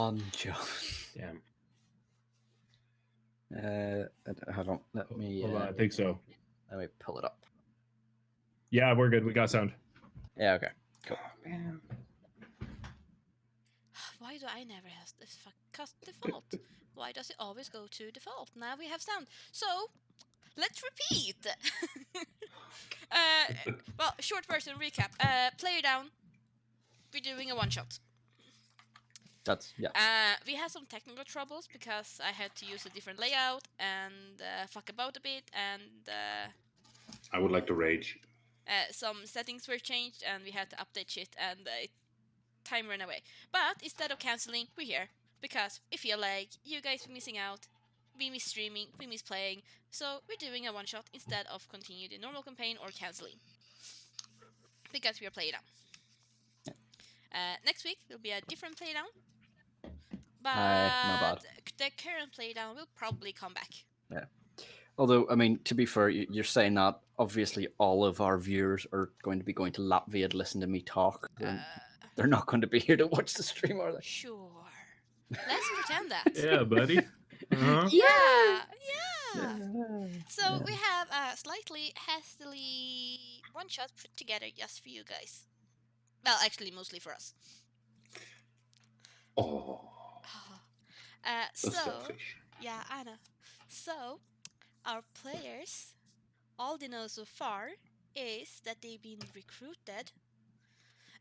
John. Damn. Hold on. Let me. Hold on, I think so. Let me pull it up. Yeah, we're good. We got sound. Yeah. Okay. Cool. Oh, man. Why do I never have this cast default? Why does it always go to default? Now we have sound. So, let's repeat. Well, short version recap. Player down. We're doing a one-shot. That's yeah. We had some technical troubles because I had to use a different layout and fuck about a bit, and I would like to rage. some settings were changed, and we had to update shit, and time ran away. But instead of canceling, we're here because we feel like you guys are missing out. We miss streaming, we miss playing, so we're doing a one-shot instead of continue the normal campaign or canceling. Because we are playdown. Next week will be a different playdown, my but bad. the current playdown will probably come back. Yeah. Although, I mean, to be fair, you're saying that obviously all of our viewers are going to be going to Latvia to listen to me talk. They're not going to be here to watch the stream, are they? Sure. Let's pretend that. Yeah, buddy. Uh-huh. Yeah. So we have a slightly hastily one-shot put together just for you guys. Well, actually, mostly for us. Oh, So, selfish. yeah, I know. So, our players, all they know so far is that they've been recruited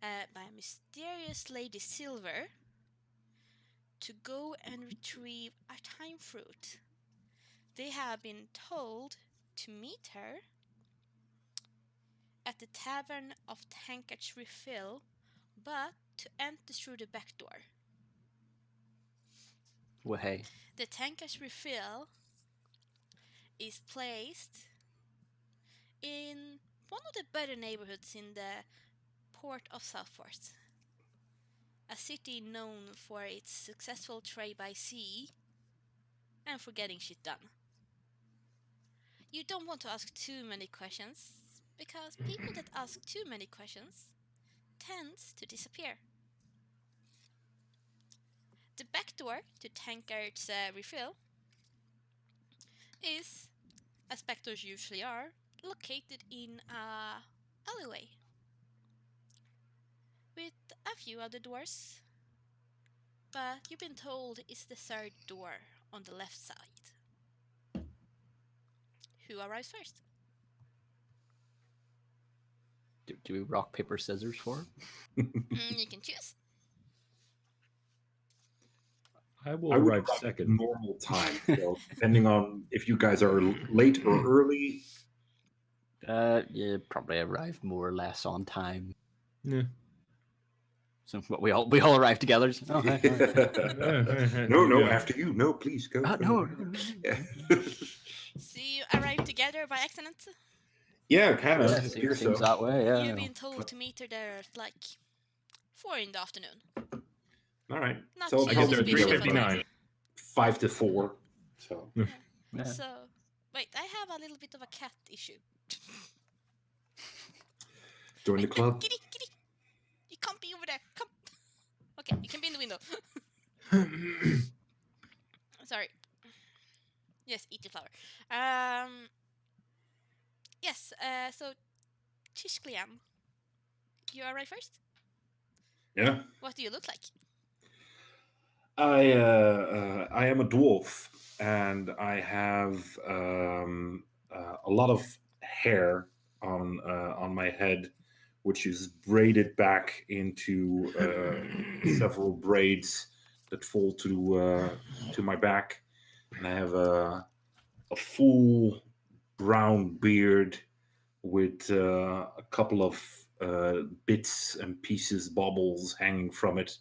by a mysterious Lady Silver to go and retrieve a time fruit. They have been told to meet her at the Tavern of Tankard's Refill, but to enter through the back door. Well, hey. The Tankard's Refill is placed in one of the better neighborhoods in the port of Southport, a city known for its successful trade by sea and for getting shit done. You don't want to ask too many questions, because people that ask too many questions tends to disappear. The back door to Tankard's Refill is, as back doors usually are, located in a alleyway with a few other doors, but you've been told it's the third door on the left side. Who arrives first? Do we rock, paper, scissors for it? You can choose. I will I would arrive arrive second. normal time. So depending on if you guys are late or early. You probably arrive more or less on time. Yeah. So what, we all arrive together. Oh, hi. No, Yeah. after you. No, please go. No. So you arrive together by accident? Yeah, kind of. Yeah, It appears seems so. that way. Yeah. You've been told to meet her there at like 4 in the afternoon. All right. Not So too I get there at suspicious of 3:59. it. 5 to 4. So Yeah. So, wait, I have a little bit of a cat issue. join the club. Kitty! You can't be over there. Come. Okay, you can be in the window. Sorry. Yes, eat the flower. Yes, so Tishklian, you arrive first? Yeah. What do you look like? I am a dwarf, and I have a lot of hair on my head, which is braided back into several braids that fall to my back, and I have a full brown beard with a couple of bits and pieces, baubles hanging from it,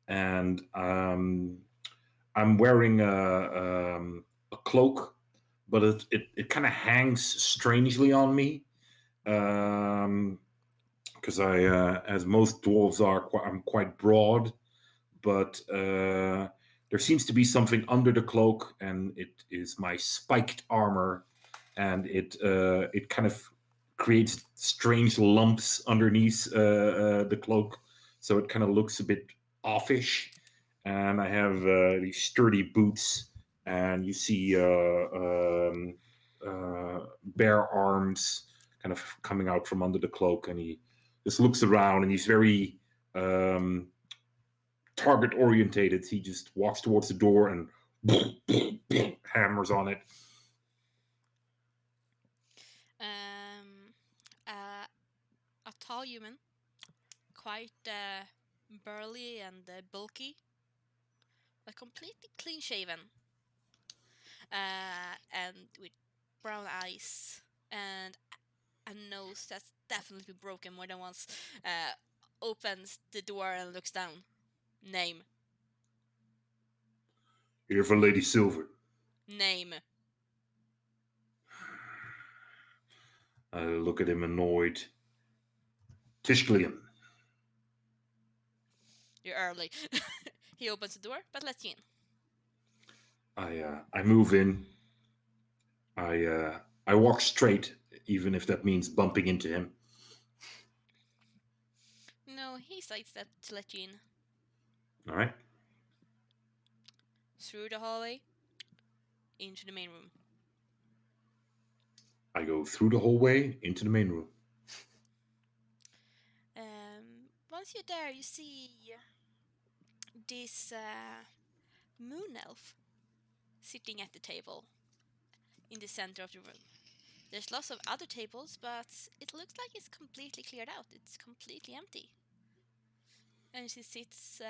and I'm wearing a cloak, but it kind of hangs strangely on me, because as most dwarves are, I'm quite broad, but there seems to be something under the cloak, and it is my spiked armor, and it kind of creates strange lumps underneath the cloak, so it kind of looks a bit offish, and I have these sturdy boots, and you see bare arms kind of coming out from under the cloak, and he just looks around, and he's very target orientated. He just walks towards the door and hammers on it. A tall human, quite burly and bulky, but completely clean shaven, and with brown eyes and a nose that's definitely been broken more than once, opens the door and looks down. Name. Here for Lady Silver. Name. I look at him annoyed. Tishklian. You're early. He opens the door, but lets you in. I move in. I walk straight, even if that means bumping into him. No, he sidesteps to let you in. All right. Through the hallway, into the main room. I go through the hallway into the main room. Once you're there, you see this moon elf sitting at the table in the center of the room. There's lots of other tables, but it looks like it's completely cleared out. It's completely empty. And she sits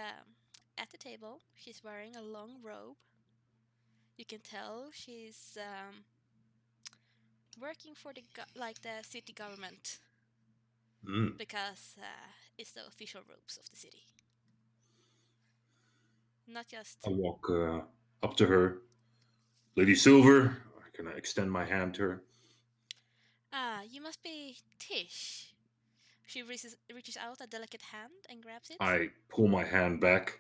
at the table. She's wearing a long robe. You can tell she's working for the city government, because it's the official robes of the city. Not just. I walk up to her. Lady Silver. I kind of extend my hand to her. You must be Tish. She reaches out a delicate hand and grabs it. I pull my hand back.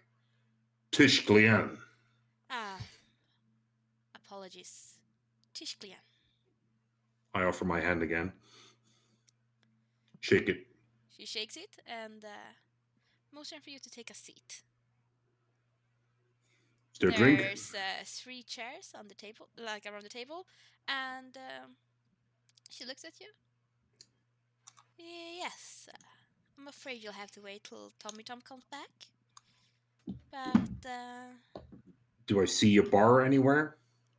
Tishklian. Apologies. Tishklian. I offer my hand again. Shake it. She shakes it and motions for you to take a seat. Is there a drink? There's 3 chairs on the table, like around the table, and she looks at you. Yes, I'm afraid you'll have to wait till Tommy Tom comes back. But do I see a bar anywhere?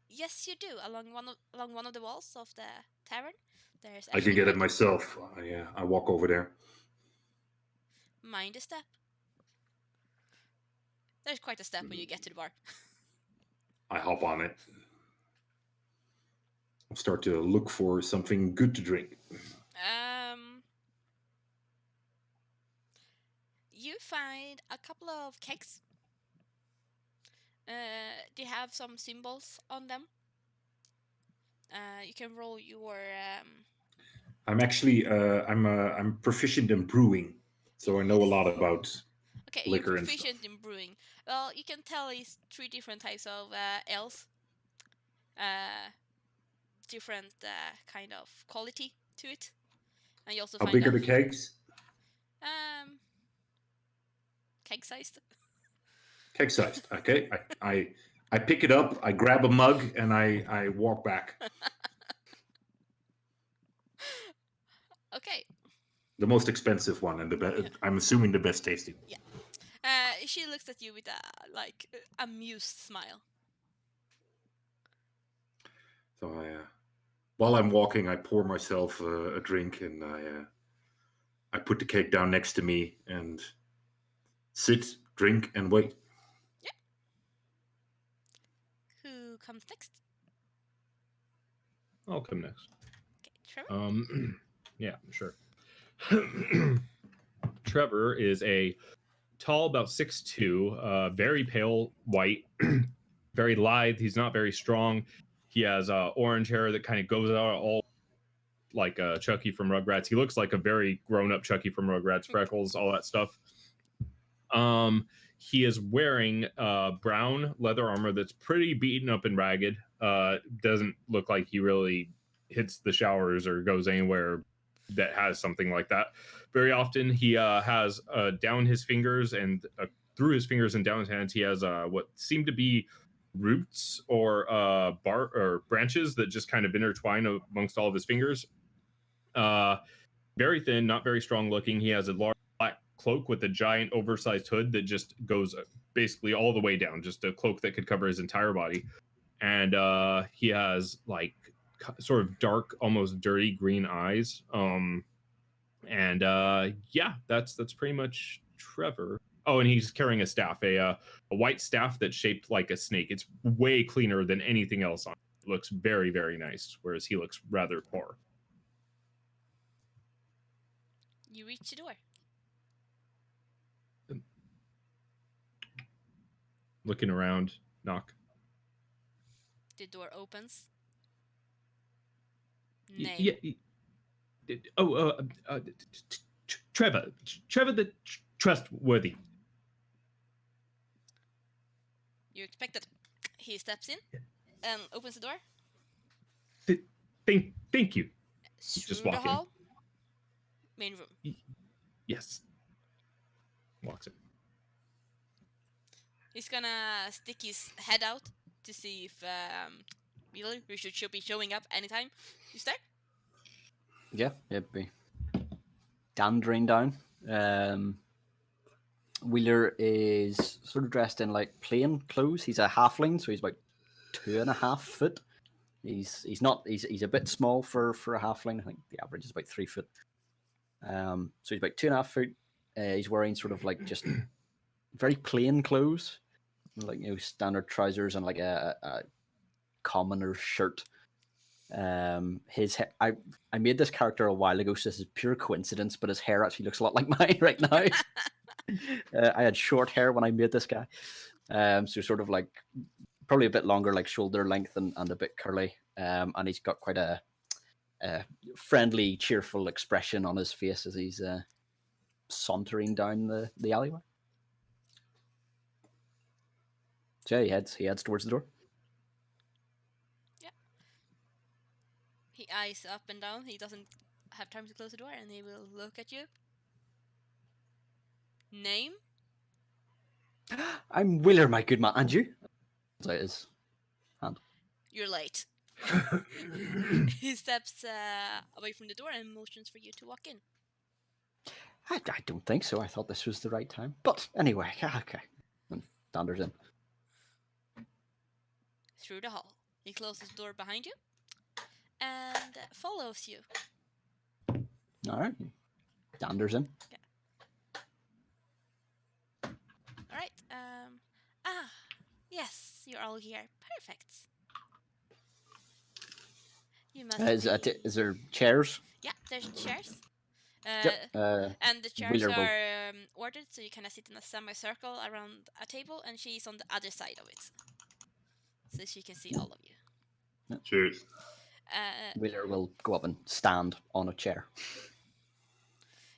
Yes, you do. Along one of the walls of the tavern, there's. I can get it myself. I walk over there. Mind a step. There's quite a step when you get to the bar. I hop on it. I'll start to look for something good to drink. You find a couple of kegs. They have some symbols on them. You can roll your. I'm actually I'm proficient in brewing, so I know a lot about. Okay, liquor you're and proficient stuff. in brewing. Well, you can tell it's 3 different types of ales. Different kind of quality to it, and you also How find big are out. the kegs? Keg sized. Keg sized. Okay. I pick it up. I grab a mug and I walk back. Okay. The most expensive one and the best. Yeah. I'm assuming the best tasting. Yeah. She looks at you with a amused smile. So while I'm walking, I pour myself a drink and I put the cake down next to me and sit, drink, and wait. Yeah. Who comes next? I'll come next. Okay, Trevor. Yeah, sure. Trevor is a tall, about 6'2", very pale white, very lithe. He's not very strong. He has orange hair that kind of goes out all like Chucky from Rugrats. He looks like a very grown-up Chucky from Rugrats, freckles, all that stuff. He is wearing brown leather armor that's pretty beaten up and ragged. Doesn't look like he really hits the showers or goes anywhere that has something like that very often. He has down his fingers and through his fingers and down his hands, he has what seem to be roots or branches that just kind of intertwine amongst all of his fingers. Very thin, not very strong looking. He has a large black cloak with a giant oversized hood that just goes basically all the way down, just a cloak that could cover his entire body. And he has like sort of dark, almost dirty green eyes. And yeah, that's pretty much Trevor. Oh, and he's carrying a staff, a white staff that's shaped like a snake. It's way cleaner than anything else on it. It looks very, very nice, whereas he looks rather poor. You reach the door. Looking around, knock. The door opens. Y- Name. Yeah. Trevor the trustworthy. You expect it. He steps in and opens the door. Thank you. Through Just the walk in. hall. Main room. Yes. Walks in. He's gonna stick his head out to see if Wheeler should be showing up anytime. You start? Yeah, it'd be dandering down. Wheeler is sort of dressed in like plain clothes. He's a halfling, so he's about 2.5 foot. He's a bit small for a halfling. I think the average is about 3 foot. So he's about 2.5 foot. He's wearing sort of like just very plain clothes, like standard trousers and like a commoner shirt. I made this character a while ago, so this is pure coincidence, but his hair actually looks a lot like mine right now. I had short hair when I made this guy, so sort of like probably a bit longer, like shoulder length and a bit curly. And he's got quite a friendly, cheerful expression on his face as he's sauntering down the alleyway. So yeah, he heads towards the door. Yeah. He eyes up and down. He doesn't have time to close the door, and he will look at you. Name? I'm Wheeler, my good man. And you? That's out his hand. You're late. He steps away from the door and motions for you to walk in. I don't think so. I thought this was the right time. But anyway, okay. And Dander's in. Through the hall. He closes the door behind you and follows you. All right. Dander's in. All right. Yes, you're all here. Perfect. You must. Is there chairs? Yeah, there's chairs. Yep. And the chairs Wheeler will- are ordered, so you kind of sit in a semicircle around a table, and she's on the other side of it, so she can see all of you. Cheers. Wheeler will go up and stand on a chair.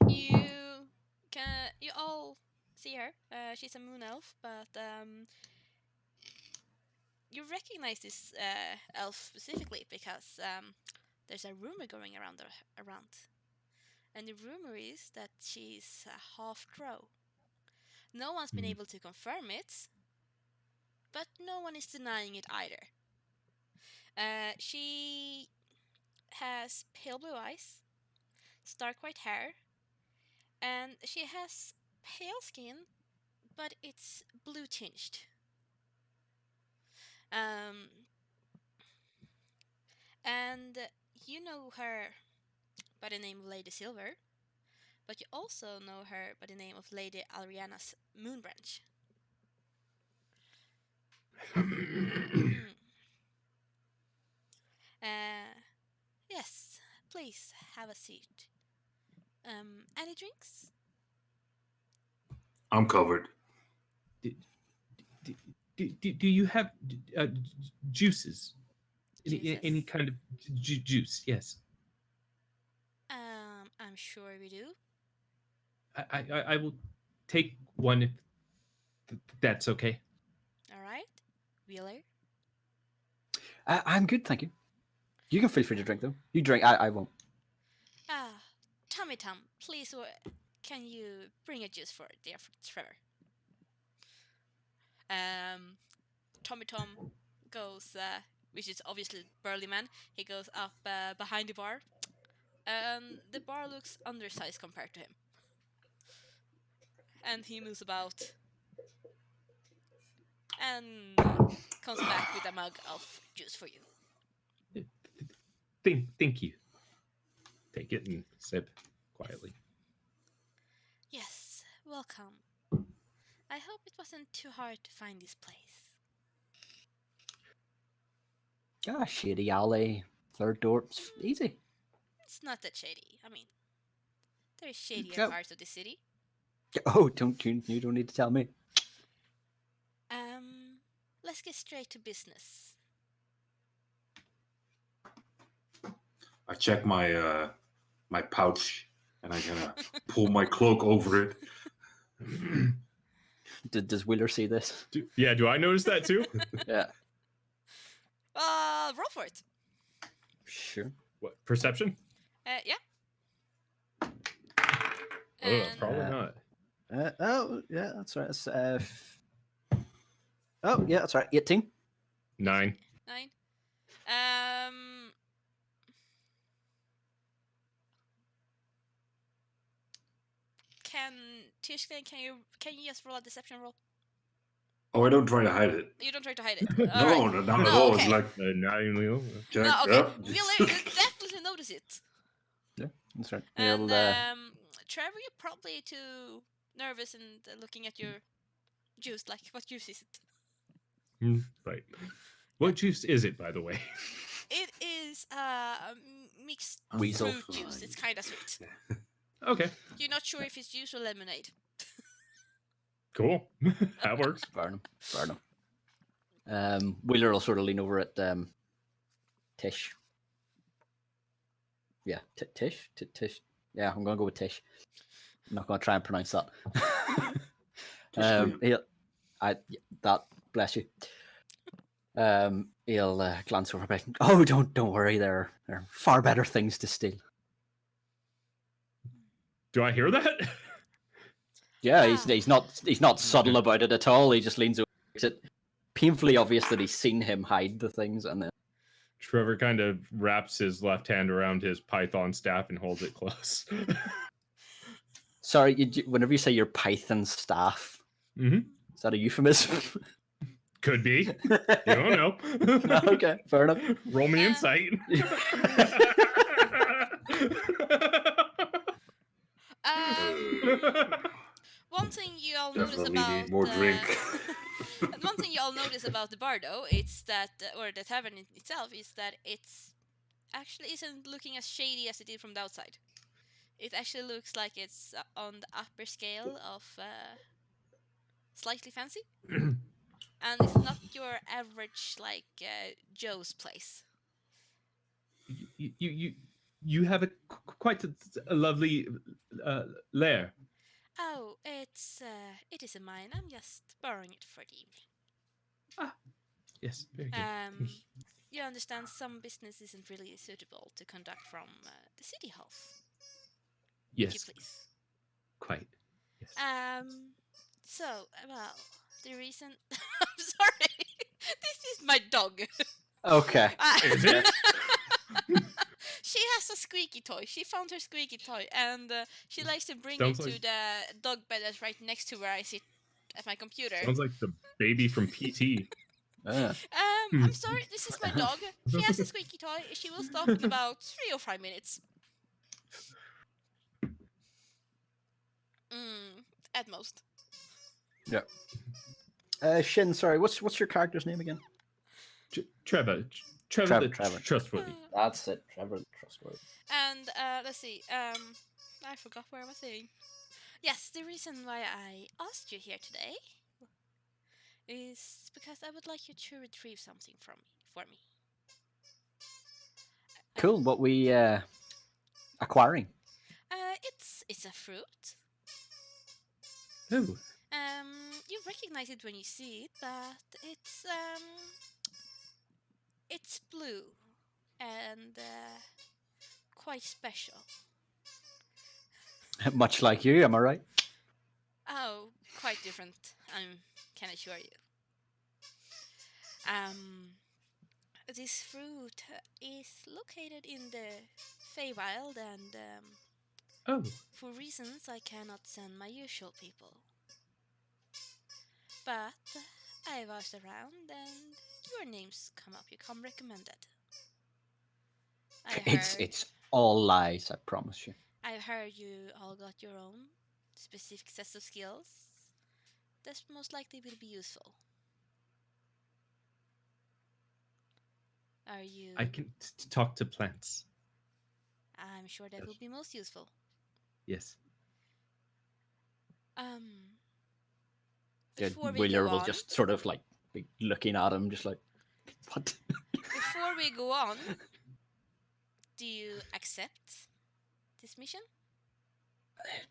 You all see her. She's a moon elf, but you recognize this elf specifically because there's a rumor going around. And the rumor is that she's a half crow. No one's been able to confirm it, but no one is denying it either. She has pale blue eyes, stark white hair, and she has pale skin, but it's blue tinged. And you know her by the name of Lady Silver, but you also know her by the name of Lady Alriana's Moonbranch. Yes, please have a seat. Any drinks? I'm covered. Do you have juices? Any Juices? kind of juice? Yes. I'm sure we do. I will take one if that's okay. All right, Wheeler. I'm good, thank you. You can feel free to drink though. You drink. I won't. Tommy Tom, please, can you bring a juice for dear Trevor? Tommy Tom goes, which is obviously burly man. He goes up behind the bar, and the bar looks undersized compared to him. And he moves about and comes back with a mug of juice for you. Thank you. Take it and sip quietly. Yes, welcome. I hope it wasn't too hard to find this place. Shady alley, third door, it's easy. It's not that shady. I mean, there's shadier Yeah. parts of the city. Oh, you don't need to tell me. Let's get straight to business. I check my my pouch and I kind of pull my cloak over it. Does Wheeler see this? Do I notice that too? Yeah. Roll for it. Sure. What, perception? Yeah. Probably And not. Oh, yeah, that's right. It's, oh, yeah, that's right. 18. 9. 9. Tishkin, can you just roll a deception roll? Oh, I don't try to hide it. You don't try to hide it. No, Alright. no, not at No, all. okay. It's like Not even check. No, okay. Yep. Wheeler, you definitely notice it. Yeah, that's right. And He'll, Trevor, you're probably too nervous and looking at your juice. Like, what juice is it? Right. What juice is it, by the way? It is mixed Weasel. fruit juice. It's kind of sweet. Okay. You're not sure if it's juice or lemonade. Cool. That works. Fair enough. Wheeler will sort of lean over at Tish. Yeah, Tish? Tish. Yeah, I'm going to go with Tish. I'm not going to try and pronounce that. Bless you. He'll glance over back. Oh, don't worry. There are far better things to steal. Do I hear that? Yeah, he's not subtle about it at all. He just leans over, makes it painfully obvious that he's seen him hide the things, and then Trevor kind of wraps his left hand around his python staff and holds it close. sorry. Whenever you say your python staff, is that a euphemism? Could be. You don't know. Okay, fair enough. Roll me insight. One thing you all notice Definitely about need more drink. one thing you all notice about the bar, though, it's that, or the tavern itself, is that it's actually isn't looking as shady as it did from the outside. It actually looks like it's on the upper scale of slightly fancy, and it's not your average like Joe's place. You have quite a lovely lair. Oh, it is a mine. I'm just borrowing it for the evening. Yes, very good. You understand some business isn't really suitable to conduct from the city halls. Yes, If you please. quite. Yes. So, well, the reason... I'm sorry. This is my dog. Okay. Is it? She has a squeaky toy. She found her squeaky toy, and she likes to bring Sounds it to like- the dog bed that's right next to where I sit at my computer. Sounds like the baby from PT. I'm sorry, this is my dog. She has a squeaky toy. She will stop in about 3 or 5 minutes. At most. Yeah. Shin, sorry, what's your character's name again? Trevor Trevor. trustworthy. That's it, Trevor the Trustworthy. And let's see. I forgot where I was saying. Yes, the reason why I asked you here today is because I would like you to retrieve something for me. Cool. What we acquiring? It's a fruit. Oh, You recognize it when you see it, but it's blue and quite special. Much like you, am I right? Oh, quite different. Can assure you. This fruit is located in the Feywild, and Oh, for reasons I cannot send my usual people. But I've asked around, and your names come up. You come recommended. I heard. It's all lies, I promise you. I've heard you all got your own specific sets of skills. That most likely will be useful. Are you? I can talk to plants. I'm sure that will be most useful. Yes. Before we Wheeler go will on, just sort of like be looking at him, just like, what? before we go on, do you accept this mission?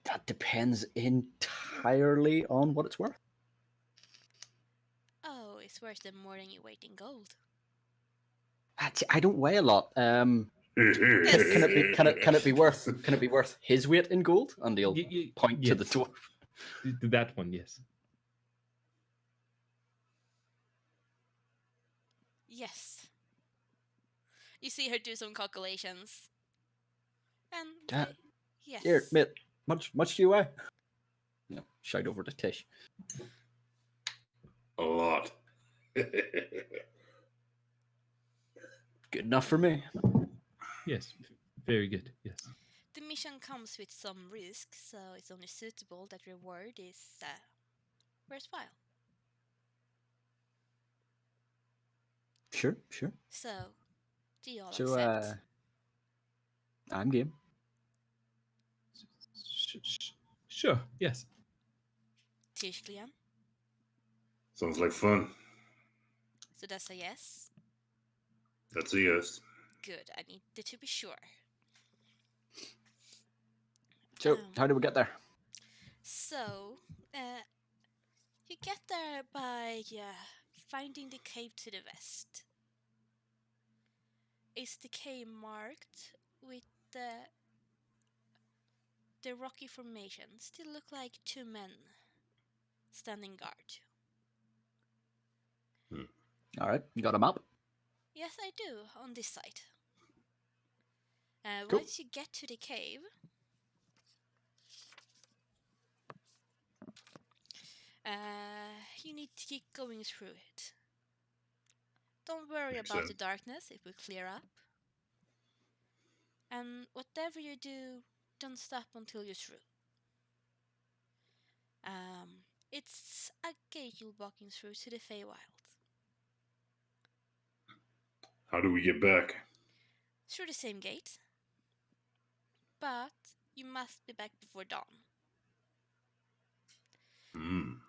That depends entirely on what it's worth. Oh, it's worth them more than your weight in gold. I don't weigh a lot. Can it be worth his weight in gold? And he'll point to the yes. dwarf. That one, yes. Yes. You see her do some calculations. And yes. Here, mate, much do you weigh? You know, shout over to Tish. A lot. Good enough for me. Yes. Very good. Yes. The mission comes with some risk, so it's only suitable that reward is worthwhile. Sure. So, do you all So, accept? I'm game. Sure. Yes. Tish Glean? Sounds like fun. So that's a yes? That's a yes. Good, I needed to be sure. So, how do we get there? So, you get there by finding the cave to the west. Is the cave marked with the rocky formation? Still look like two men standing guard. All right, you got a map? Yes, I do, on this side. Cool. Once you get to the cave, you need to keep going through it. Don't worry Makes about the sense. darkness, it will clear up. And whatever you do, don't stop until you're through. It's a gate you're walking through to the Feywild. How do we get back? Through the same gate. But you must be back before dawn.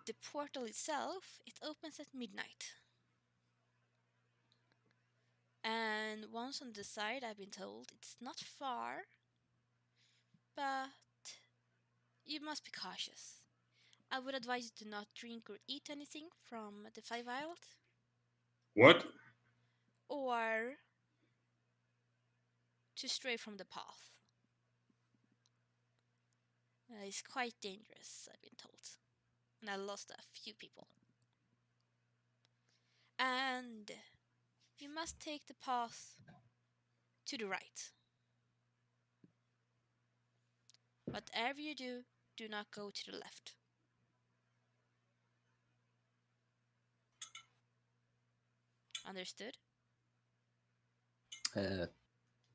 The portal itself, it opens at midnight. And once on the side, I've been told it's not far, but you must be cautious. I would advise you to not drink or eat anything from the Feywild, What? or to stray from the path. It's quite dangerous, I've been told. And I lost a few people. And you must take the path to the right. Whatever you do, do not go to the left. Understood?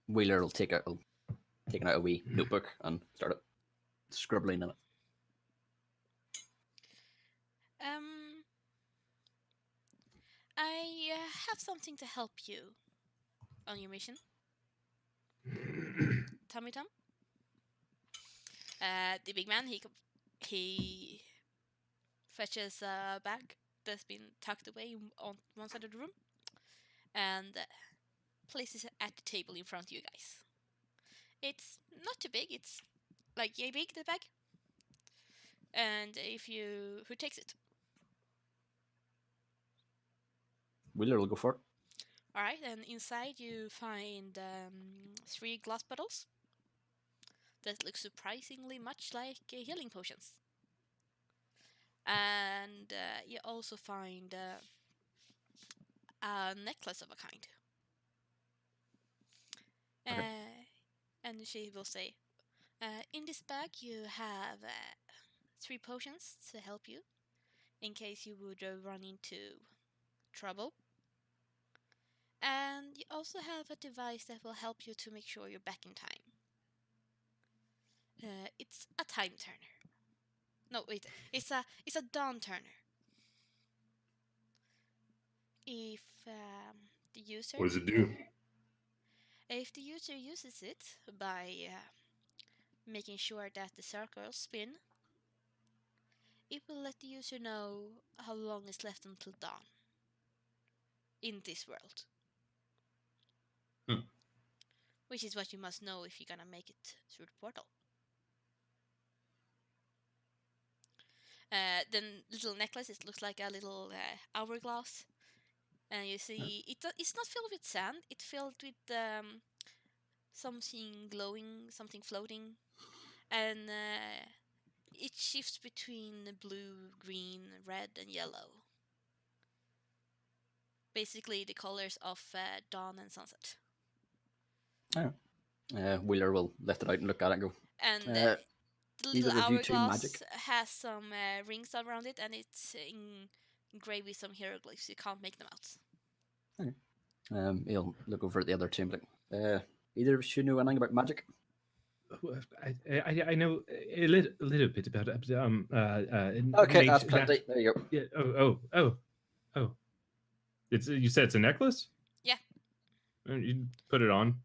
Wheeler will take out a wee notebook and start scribbling in it. I have something to help you on your mission. Tommy Tom? The big man, he fetches a bag that's been tucked away on one side of the room and places it at the table in front of you guys. It's not too big, it's like yay big, the bag. And who takes it? Wheeler will go for it. Alright, and inside you find 3 glass bottles that look surprisingly much like healing potions. And you also find a necklace of a kind. And she will say, in this bag you have 3 potions to help you in case you would run into trouble. And you also have a device that will help you to make sure you're back in time. It's a time turner. No, wait, it's a dawn turner. If the user What does it do? If the user uses it by making sure that the circles spin, it will let the user know how long is left until dawn in this world. Which is what you must know if you're gonna make it through the portal. The little necklace, it looks like a little hourglass. And you see, it's not filled with sand, it's filled with something glowing, something floating. And it shifts between blue, green, red, and yellow. Basically, the colors of dawn and sunset. Wheeler will lift it out and look at it and go. And the little either of you two hourglass magic? has some rings around it, and it's engraved with some hieroglyphs. You can't make them out. He'll look over at the other two and be like, either of you know anything about magic? I know a little bit about it. Okay, that's plenty. There you go. Yeah. Oh. It's you said it's a necklace? Yeah. You put it on.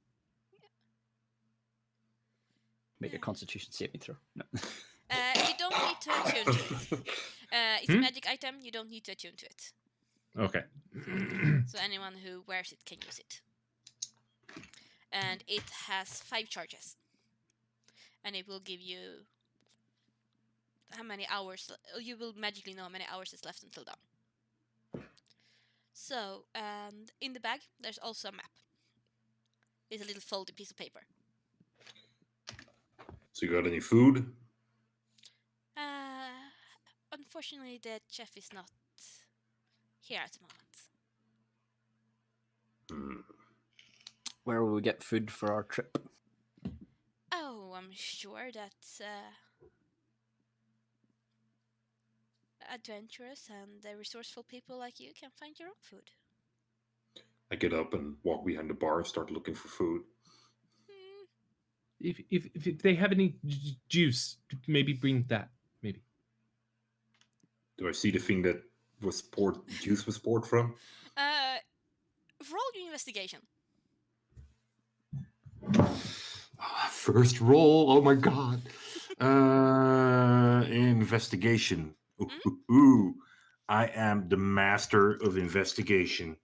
Make a Constitution saving throw. No. You don't need to attune to it. It's a magic item. You don't need to attune to it. Okay. So anyone who wears it can use it. And it has 5 charges. And it will give you how many hours. You will magically know how many hours is left until dawn. So, in the bag, there's also a map. It's a little folded piece of paper. So you got any food? Unfortunately, the chef is not here at the moment. Where will we get food for our trip? Oh, I'm sure that adventurous and resourceful people like you can find your own food. I get up and walk behind the bar and start looking for food. If they have any juice, maybe bring that. Maybe. Do I see the thing that juice was poured from? Roll your investigation. First roll. Oh my god. Investigation. Ooh. I am the master of investigation.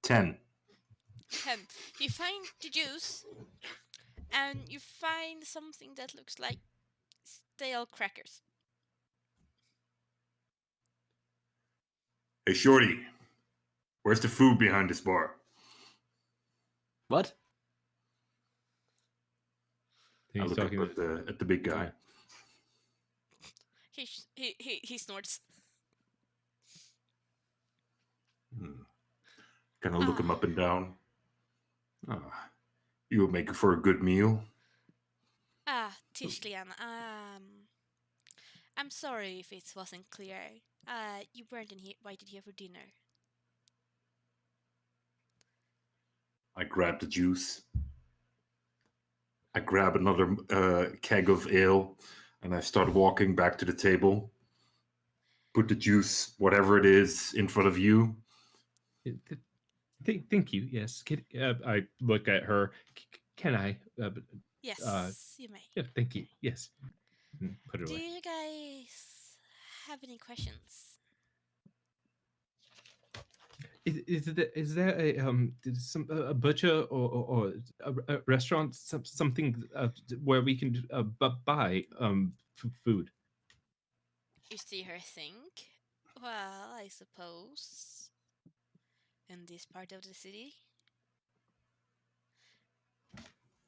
10. 10. You find the juice, and you find something that looks like stale crackers. Hey, Shorty. Where's the food behind this bar? What? I look up at the big guy. He snorts. Kind of look him up and down. You will make for a good meal. Tishlian, I'm sorry if it wasn't clear. You weren't invited here for dinner. I grab the juice. I grab another keg of ale, and I start walking back to the table. Put the juice, whatever it is, in front of you. Thank you. Yes. I look at her. Can I? Yes, you may. Yeah. Thank you. Yes. Put it away. Do you guys have any questions? Is there a butcher or a restaurant, something where we can buy food? You see her think. Well, I suppose in this part of the city.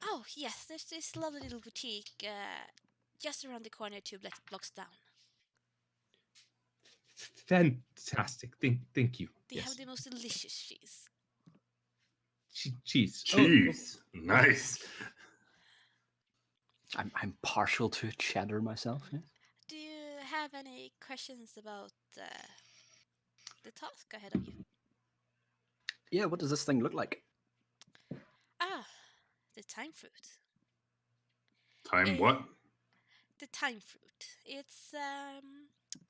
Oh yes, there's this lovely little boutique just around the corner, 2 blocks down. Fantastic. Thank you. They Yes. have the most delicious cheese. Cheese. Cheese. Nice. I'm partial to cheddar myself. Yes. Do you have any questions about the task ahead of you? Yeah. What does this thing look like? Ah, the time fruit. Time what? The time fruit. It's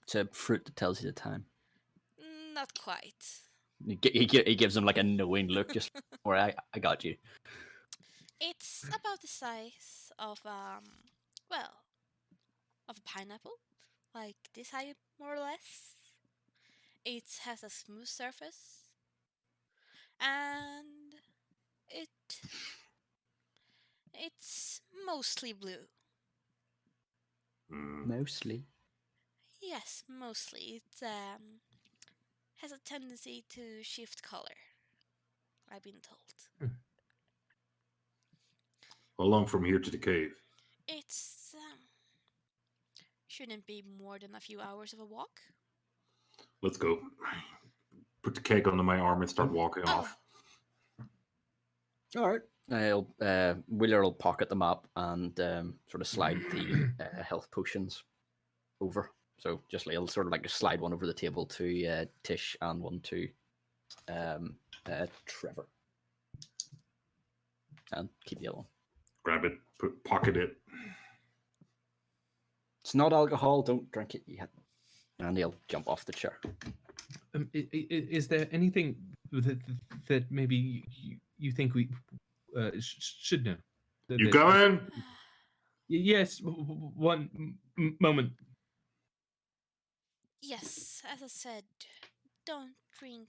It's a fruit that tells you the time. not quite. He gives him like a knowing look, just where I got you. It's about the size of well, of a pineapple, like this high more or less. It has a smooth surface, and it's mostly blue. Mostly. Yes, mostly. It has a tendency to shift color. I've been told. How long from here to the cave? It's shouldn't be more than a few hours of a walk. Let's go. Put the cake under my arm and start walking Oh. off. All right. Wheeler will pocket the map and sort of slide the health potions over. So he'll sort of like slide one over the table to Tish and one to Trevor, and keep the other one. Grab it, pocket it. It's not alcohol. Don't drink it yet. And he'll jump off the chair. Is there anything that maybe you think we should know? You coming? Yes. One moment. Yes, as I said, don't drink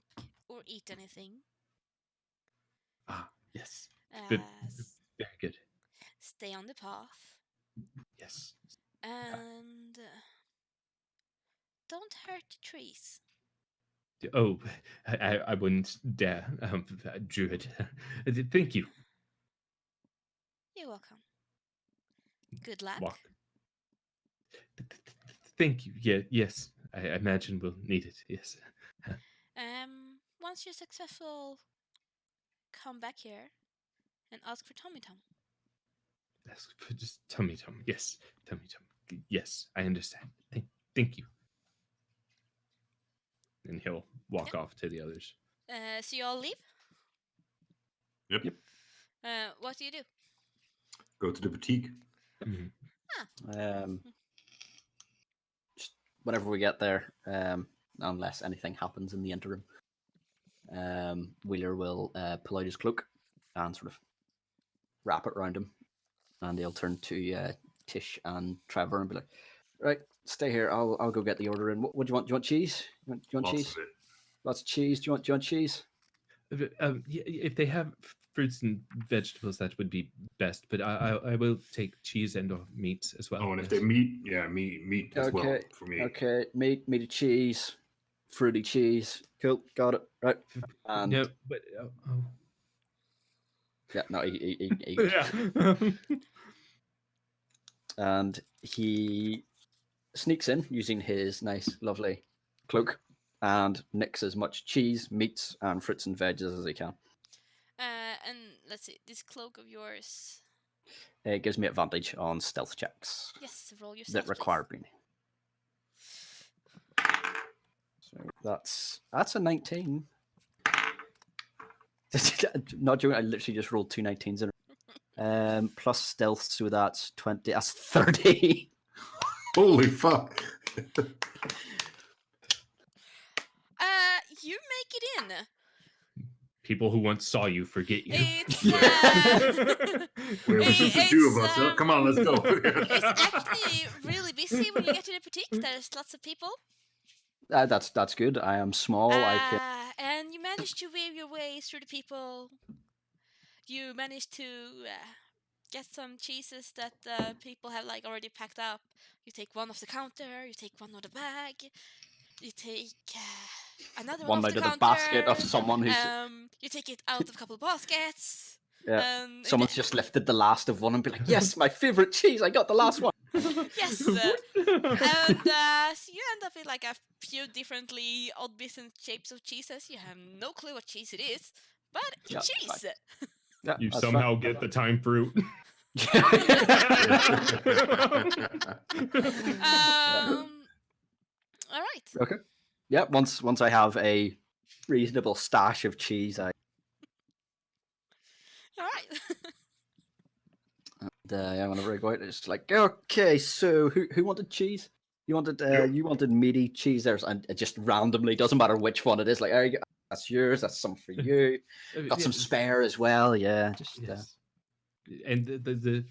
or eat anything. Ah, yes. Good. Very good. Stay on the path Yes. and don't hurt the trees. Oh, I wouldn't dare, Druid. Thank you. You're welcome. Good luck. Walk. Thank you. Yeah. Yes. I imagine we'll need it. Yes. Once you're successful, come back here and ask for Tommy Tom. Ask for just tummy tum. Yes. Tummy tum. Yes. I understand. Thank you. And he'll walk off to the others. So you all leave? Yep. What do you do? Go to the boutique. Mm-hmm. Just whenever we get there, unless anything happens in the interim, Wheeler will pull out his cloak and sort of wrap it around him, and he'll turn to Tish and Trevor and be like, "Right, stay here. I'll go get the order in. What do you want? Do you want cheese? Do you want Lots cheese? of it. Lots of cheese. Do you want cheese? If they have fruits and vegetables, that would be best. But I will take cheese and or meats as well. Oh, and if yes. they meat, meat as well Okay, for me. Okay, meaty cheese, fruity cheese. Cool, got it. Right. And No, but yeah, no, he yeah. and he sneaks in using his nice, lovely cloak and nicks as much cheese, meats, and fruits and veggies as he can. And let's see, this cloak of yours. It gives me advantage on stealth checks Yes, roll your that stealth, require me. So that's a 19. Not joking, I literally just rolled 2 19s in a row. Plus stealth, so that's 20. That's 30. Holy fuck! You make it in. People who once saw you forget you. It's Well, it's just the two of us. So come on, let's go. It's actually really busy when you get to the boutique. There's lots of people. That's good. I am small. I can. And you managed to weave your way through the people. You managed to get some cheeses that people have like already packed up. You take one off the counter. You take one out of the bag. You take another One one off out the of the counter. basket of someone who's. You take it out of a couple of baskets. Yeah. Someone's just lifted the last of one and be like, "Yes, my favorite cheese! I got the last one." Yes, What? and so you end up with like a few differently odd bits and shapes of cheeses. You have no clue what cheese it is, but it's Yeah, cheese. Yeah, You that's somehow fine. get the time fruit. All right. Okay. Yeah. Once I have a reasonable stash of cheese, All right. yeah, whenever I go out, it's like, okay, so who wanted cheese? You wanted meaty cheese there, and it just randomly doesn't matter which one it is. Like, that's yours. That's some for you. Got some spare as well. Yeah, just Yes. And the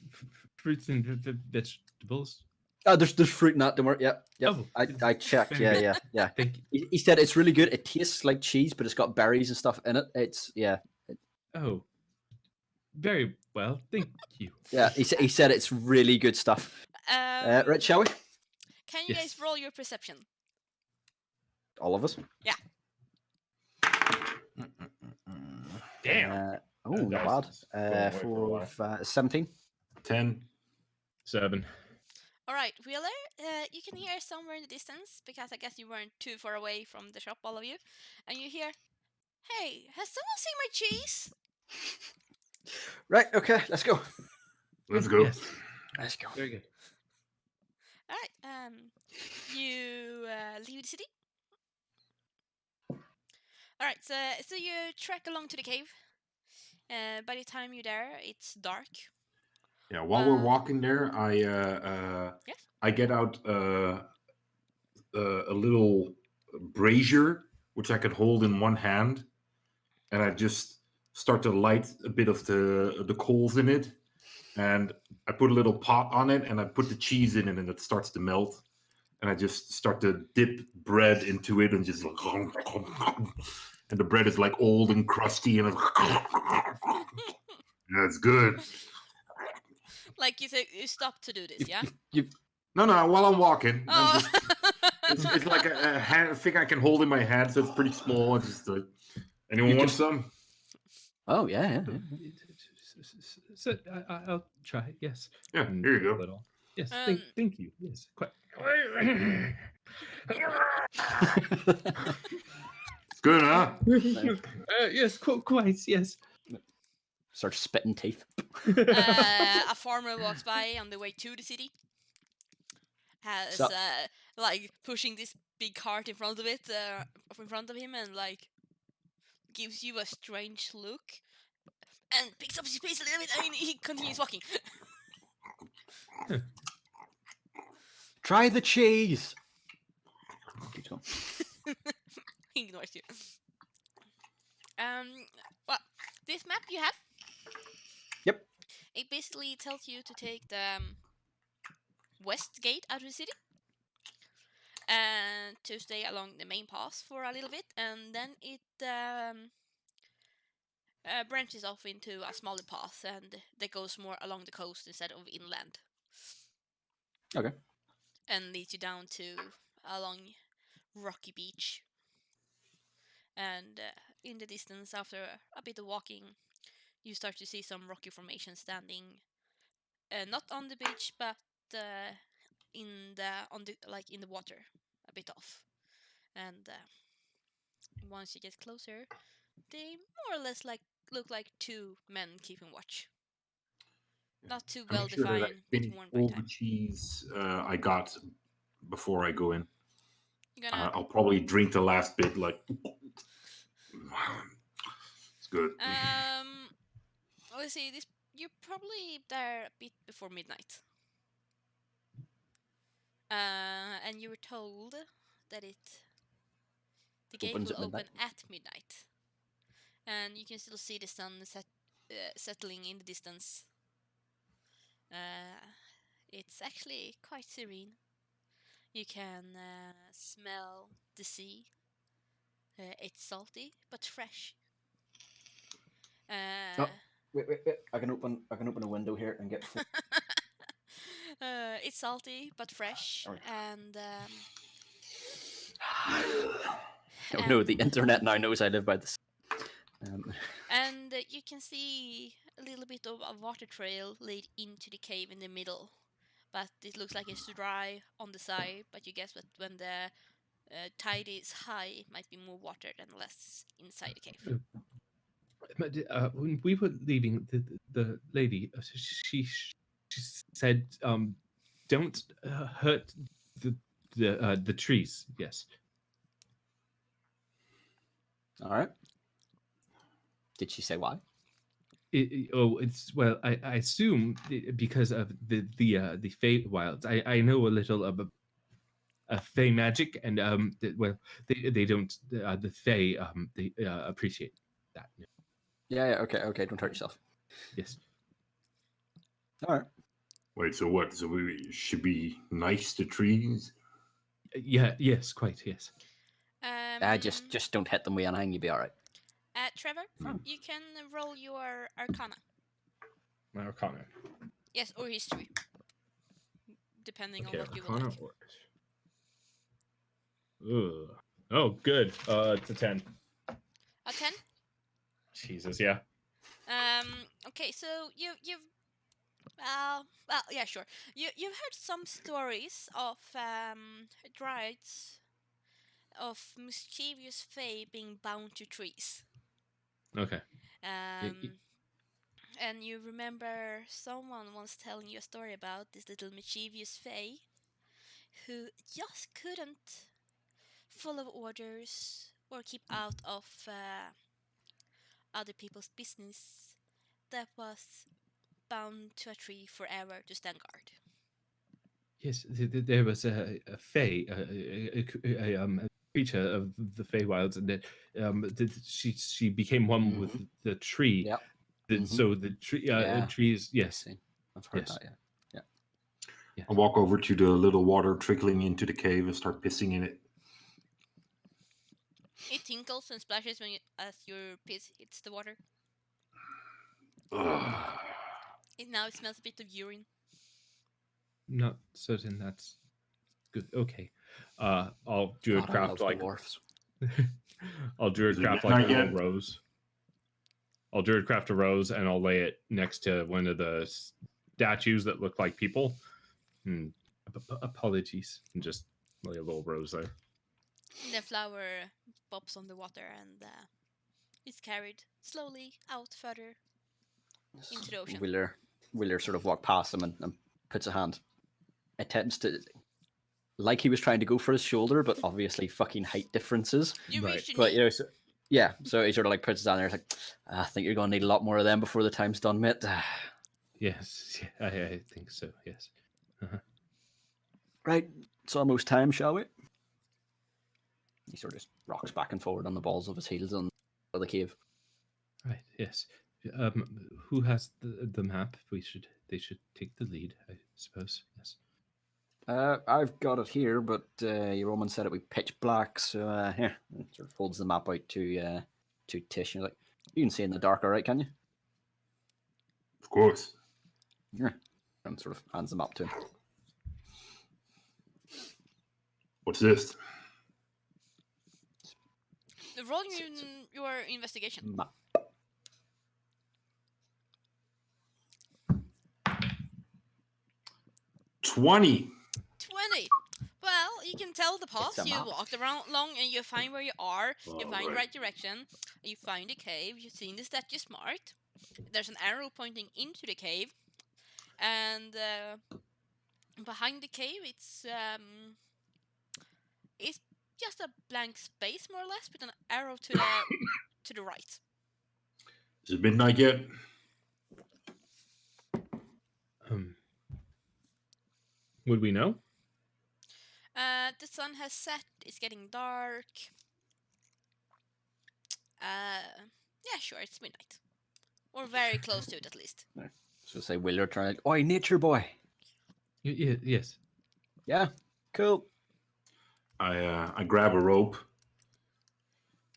fruits and vegetables. oh, there's fruit in that. Don't worry. Yeah, yeah. Oh, I checked. very Yeah, good. yeah, yeah. Thank you. He said it's really good. It tastes like cheese, but it's got berries and stuff in it. It's yeah, Oh, very well. Thank you. yeah. He said it's really good stuff. Right, shall we? Can you guys Yes. roll your perception? All of us. Yeah. Damn. Oh, not bad. away for a For 17. 10. 7. All right, Wheeler, you can hear somewhere in the distance, because I guess you weren't too far away from the shop, all of you, and you hear, "Hey, has someone seen my cheese?" Right. Okay. Let's go. Let's go. Yes. Let's go. Very good. All right, you leave the city. All right, so you trek along to the cave. By the time you're there, it's dark. Yeah, while we're walking there, Yes. I get out a little brazier which I could hold in one hand, and I just start to light a bit of the coals in it, and I put a little pot on it, and I put the cheese in it, and it starts to melt, and I just start to dip bread into it, and just like, and the bread is like old and crusty, and it's that's good. Like you say, you stop to do this, yeah? No, while I'm walking, Oh. it's like a thing I can hold in my hand, so it's pretty small. It's just like, anyone want some? Oh yeah. So I'll try. Yes. Yeah, And here you take a go. little. Yes. Um, Thank you. Yes. Quite. It's good, huh? Yes. Quite. Yes. Start spitting teeth. A farmer walks by on the way to the city. Has So- like pushing this big cart in front of him, and like gives you a strange look, and picks up his pace a little bit, and he continues walking. Try the cheese. Keep going. He ignores you. Well, this map you have. Yep. It basically tells you to take the west gate out of the city, and to stay along the main pass for a little bit, and then it branches off into a smaller path, and that goes more along the coast instead of inland. Okay. And leads you down to a long rocky beach. And in the distance, after a bit of walking, you start to see some rocky formations standing, not on the beach, but in the water, a bit off. And once you get closer, they more or less look like two men keeping watch. Not too I well make sure that I defined, bit finish worn by all the time. cheese I got before I go in. You're gonna I'll probably drink the last bit. Like, it's good. let's see. This you're probably there a bit before midnight. And you were told that the gate Opens will at midnight. open at midnight, and you can still see the sun settling in the distance. It's actually quite serene. You can smell the sea. It's salty but fresh. Wait. I can open a window here and get. It's salty but fresh, Alright. and Oh no, the internet now knows I live by this. and you can see a little bit of a water trail lead into the cave in the middle, but it looks like it's dry on the side. But you guess that when the tide is high, it might be more water than less inside the cave. But, when we were leaving, the lady, she said, "Don't hurt the trees." Yes. All right. Did she say why? It's well, I assume because of the Feywilds. I know a little of Fey magic, and well, they don't the Fey they appreciate that. Yeah. Okay. Okay. Don't hurt yourself. Yes. All right. Wait, so what? So we should be nice to trees? Yeah. Yes. Quite. Yes. Just don't hit them with anything. You'll be all right. Trevor, you can roll your Arcana. My Arcana. Yes, or History, depending on Okay. what you would Arcana like. or. Ugh. Oh, good. It's a 10. A 10. Jesus. Yeah. Okay, so you've well, yeah, sure. You've heard some stories of dryads of mischievous fae being bound to trees. Okay. And you remember someone once telling you a story about this little mischievous fae who just couldn't follow orders or keep out of other people's business, that was bound to a tree forever to stand guard. Yes, there was a Fey, a creature of the Feywilds, and that she became one with the tree. Yeah. So the tree, trees. Yes, I've heard yes. that. Yeah. Yes. I walk over to the little water trickling into the cave and start pissing in it. It tinkles and splashes as your piss hits the water. Ugh. Now it smells a bit of urine. Not certain that's good. Okay, I'll do God, a I craft love like dwarfs. I'll do a Is it craft like a midnight little yet? rose. I'll do a craft a rose and I'll lay it next to one of the statues that look like people. Apologies, and just lay a little rose there. The flower pops on the water and is carried slowly out further into the ocean. Wheeler sort of walked past him and puts a hand. Attempts to, like he was trying to go for his shoulder, but obviously fucking height differences. You Right. reach your But knee. you know, so he sort of like puts his hand there. It's like, I think you're gonna need a lot more of them before the time's done, mate. Yes, I think so. Yes. Right, it's almost time, shall we? He sort of just rocks back and forward on the balls of his heels on the cave. Right. Yes. Who has the map? They should take the lead, I suppose. Yes. I've got it here, but your woman said it would be pitch black, so here, sort of holds the map out to Tish. And like, you can see in the dark, all right? Can you? Of course. Yeah. And sort of hands the map to him. What's this? Roll your investigation. Map. $20. 20. Well, you can tell the path. It's a You map. walked around long and you find where you are. You All find the right. right direction. You find the cave. You've seen the statue marked. There's an arrow pointing into the cave. And behind the cave, it's just a blank space, more or less, with an arrow to the right. Is it midnight yet? Would we know? The sun has set. It's getting dark. Yeah, sure, it's midnight, or very close to it, at least. So say Wheeler trying like, oi, nature boy. Yes. Yeah, cool. I grab a rope.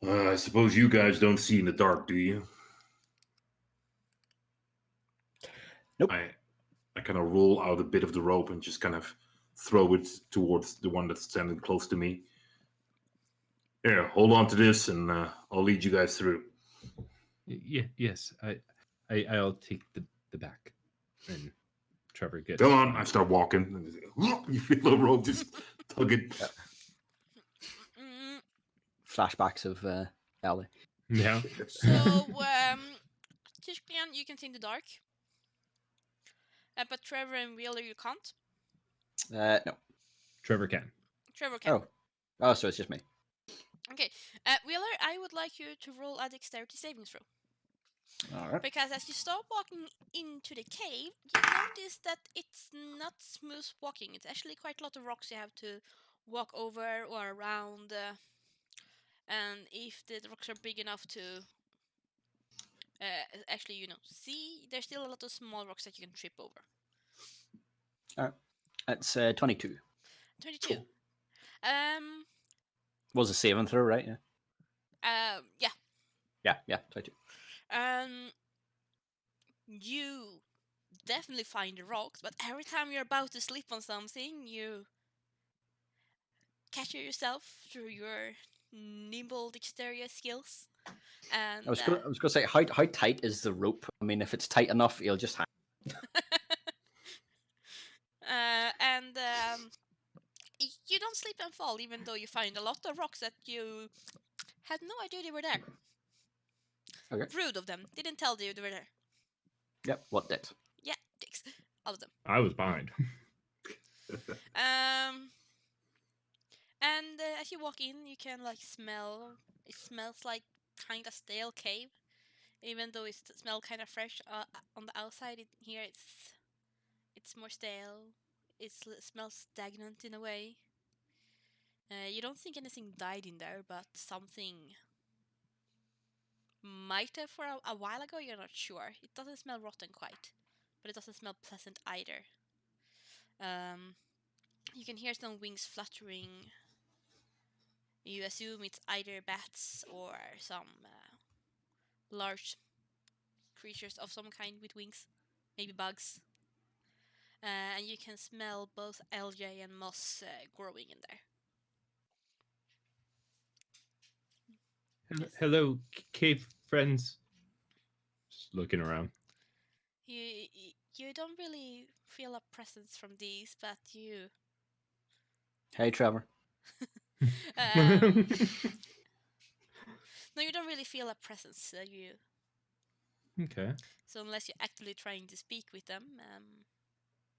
I suppose you guys don't see in the dark, do you? Nope. I kind of roll out a bit of the rope and just kind of throw it towards the one that's standing close to me. Here, hold on to this, and I'll lead you guys through. Yes. I'll take the back and Trevor gets. Come on, I start walking. You feel the rope just tugging. Mm, Flashbacks of Ellie. Yeah. so, Tishklian, you can see in the dark. But Trevor and Wheeler, you can't. No. Trevor can. Trevor can. Oh, so it's just me. Okay. Wheeler, I would like you to roll a dexterity saving throw. All right. Because as you start walking into the cave, you notice that it's not smooth walking. It's actually quite a lot of rocks you have to walk over or around. And if the rocks are big enough to actually, see, there's still a lot of small rocks that you can trip over. All right. That's 22. 22. Was a saving throw, right? Yeah. Yeah, 22. You definitely find the rocks, but every time you're about to slip on something, you catch yourself through your nimble dexterity skills. And I was gonna say, how tight is the rope? I mean, if it's tight enough, it'll just hang. you don't slip and fall, even though you find a lot of rocks that you had no idea they were there. Okay. Rude of them. Didn't tell you they were there. Yep. What dicks? Yeah, dicks. All of them. I was behind. And as you walk in, you can smell. It smells like kind of stale cave, even though it smells kind of fresh on the outside. Here it's more stale. It smells stagnant in a way. You don't think anything died in there, but something might have for a while ago. You're not sure. It doesn't smell rotten quite, but it doesn't smell pleasant either. You can hear some wings fluttering. You assume it's either bats or some large creatures of some kind with wings, maybe bugs. And you can smell both algae and moss growing in there. Yes. Hello, cave friends. Just looking around. You don't really feel a presence from these, but you. Hey, Trevor. No, you don't really feel a presence. You. Okay. So unless you're actively trying to speak with them,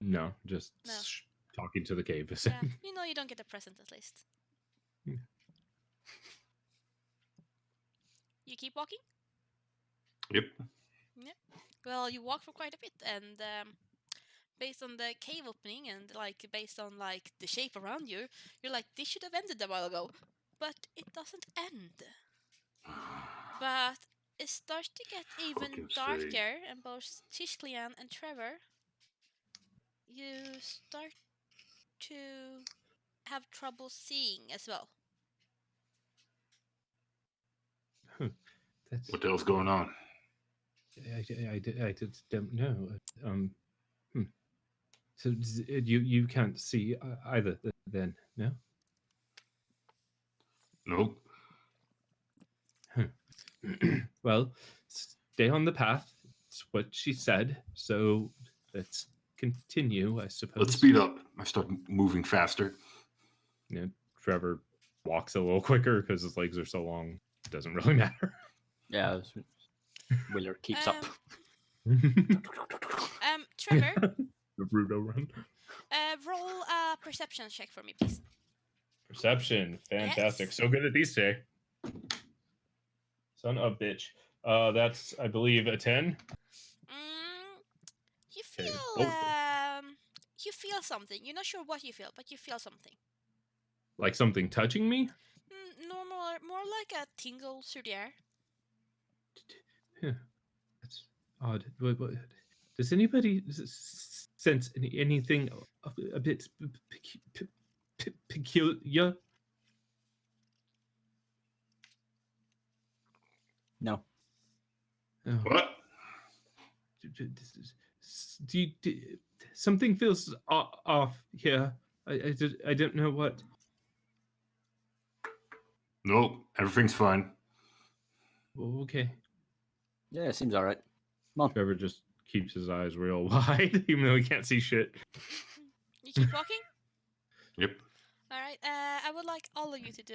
No, just No. talking to the cave. yeah, you don't get a present at least. Yeah. You keep walking? Yep. Yeah. Well, you walk for quite a bit, and based on the cave opening and based on the shape around you, you're like, this should have ended a while ago, but it doesn't end. But it starts to get even Fucking darker, sake. and both Tishklian and Trevor, you start to have trouble seeing as well. That's. What the hell's going on? I just don't know. So you can't see either then, no? Nope. Well, stay on the path. It's what she said. So let's continue, I suppose. Let's speed up. I start moving faster. Yeah, Trevor walks a little quicker because his legs are so long. It doesn't really matter. Yeah. Wheeler keeps up. Trevor, The Bruto run. roll a perception check for me, please. Perception, fantastic. Yes. So good at these today. Son of a bitch. That's I believe a 10. You Okay, feel both. you feel something. You're not sure what you feel, but you feel something. Like something touching me? More like a tingle through the air. Yeah, that's odd. Does anybody sense anything a bit peculiar? No. Oh. What? Something feels off here. I don't know what. Nope. Everything's fine. Okay. Yeah, it seems all right. Come on. Trevor just keeps his eyes real wide, even though he can't see shit. You keep walking? Yep. Alright, I would like all of you to do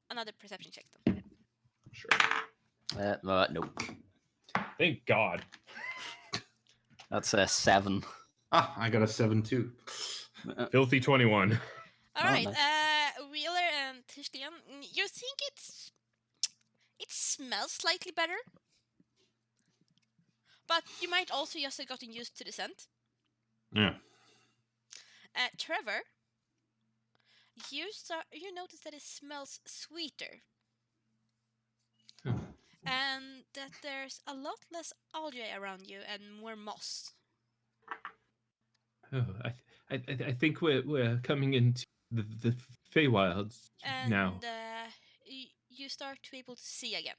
another perception check then. Sure. No. Thank God. That's a 7. Ah, I got a 7 too. Filthy 21. Alright, nice. Wheeler and Tishlian, you think it smells slightly better? But you might also just have gotten used to the scent. Yeah. Trevor, you notice that it smells sweeter. And that there's a lot less algae around you and more moss. Oh, I think we're coming into the Feywilds And now. you start to be able to see again.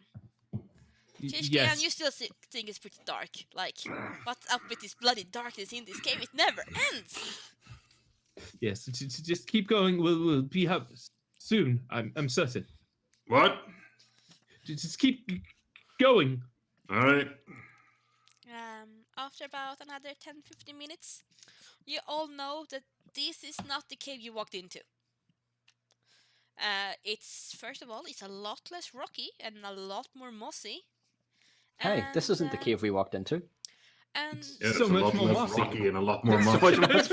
Y- Tishki, yes. and you still think it's pretty dark. Like, what's up with this bloody darkness in this cave? It never ends! Yes. Just keep going. We'll be up soon. I'm certain. What? Just keep going. All right. After about another 10-15 minutes, you all know that this is not the cave you walked into. It's, first of all, it's a lot less rocky and a lot more mossy. Hey, this isn't the cave we walked into. And Yeah, So it's much a lot more less mossy. rocky and a lot more So mossy. much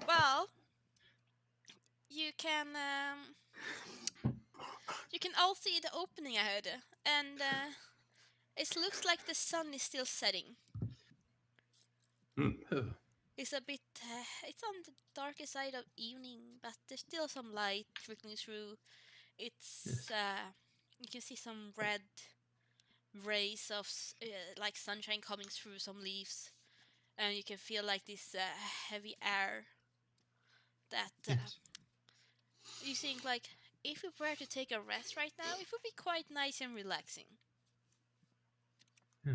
well, you can all see the opening ahead, and it looks like the sun is still setting. It's a bit, it's on the darker side of evening, but there's still some light trickling through. It's, you can see some red rays of like sunshine coming through some leaves, and you can feel like this heavy air that Yes. you think like if we were to take a rest right now, it would be quite nice and relaxing. Yeah.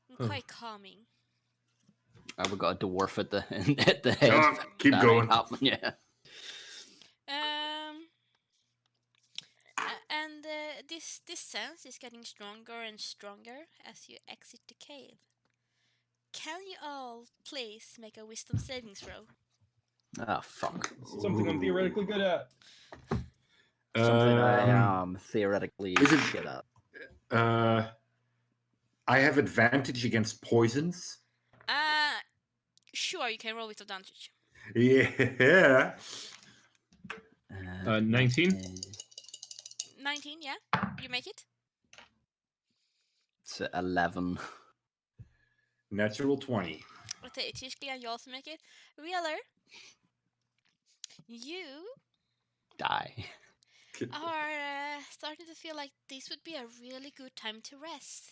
And Oh. quite calming. We got a dwarf at the at the head. on, keep That going. ain't happening, yeah. And this sense is getting stronger and stronger as you exit the cave. Can you all please make a wisdom saving throw? Ah, fuck. Something I'm theoretically good at. Something I Um, am theoretically is it- shit at. I have advantage against poisons. Sure, you can roll with advantage. Yeah. 19? 19, yeah? You make it? It's 11. Natural 20. Okay, Tishki, and you also make it. Wheeler, you Die. are starting to feel like this would be a really good time to rest.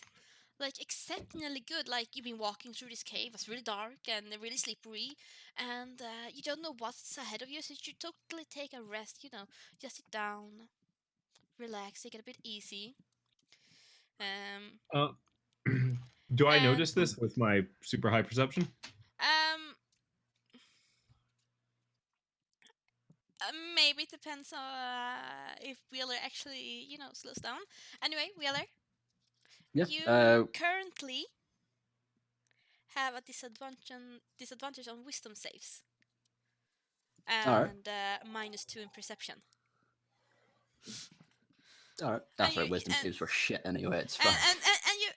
Like, exceptionally good. Like, you've been walking through this cave, it's really dark and really slippery, and you don't know what's ahead of you, so you should totally take a rest, just sit down, relax, take it a bit easy. Do I And- notice this with my super high perception? Maybe it depends on if Wheeler actually, slows down. Anyway, Wheeler, Yeah. you currently have a disadvantage on wisdom saves. Alright. And -2 in perception. Alright. That's And right. Wisdom and- saves were shit anyway. It's fine.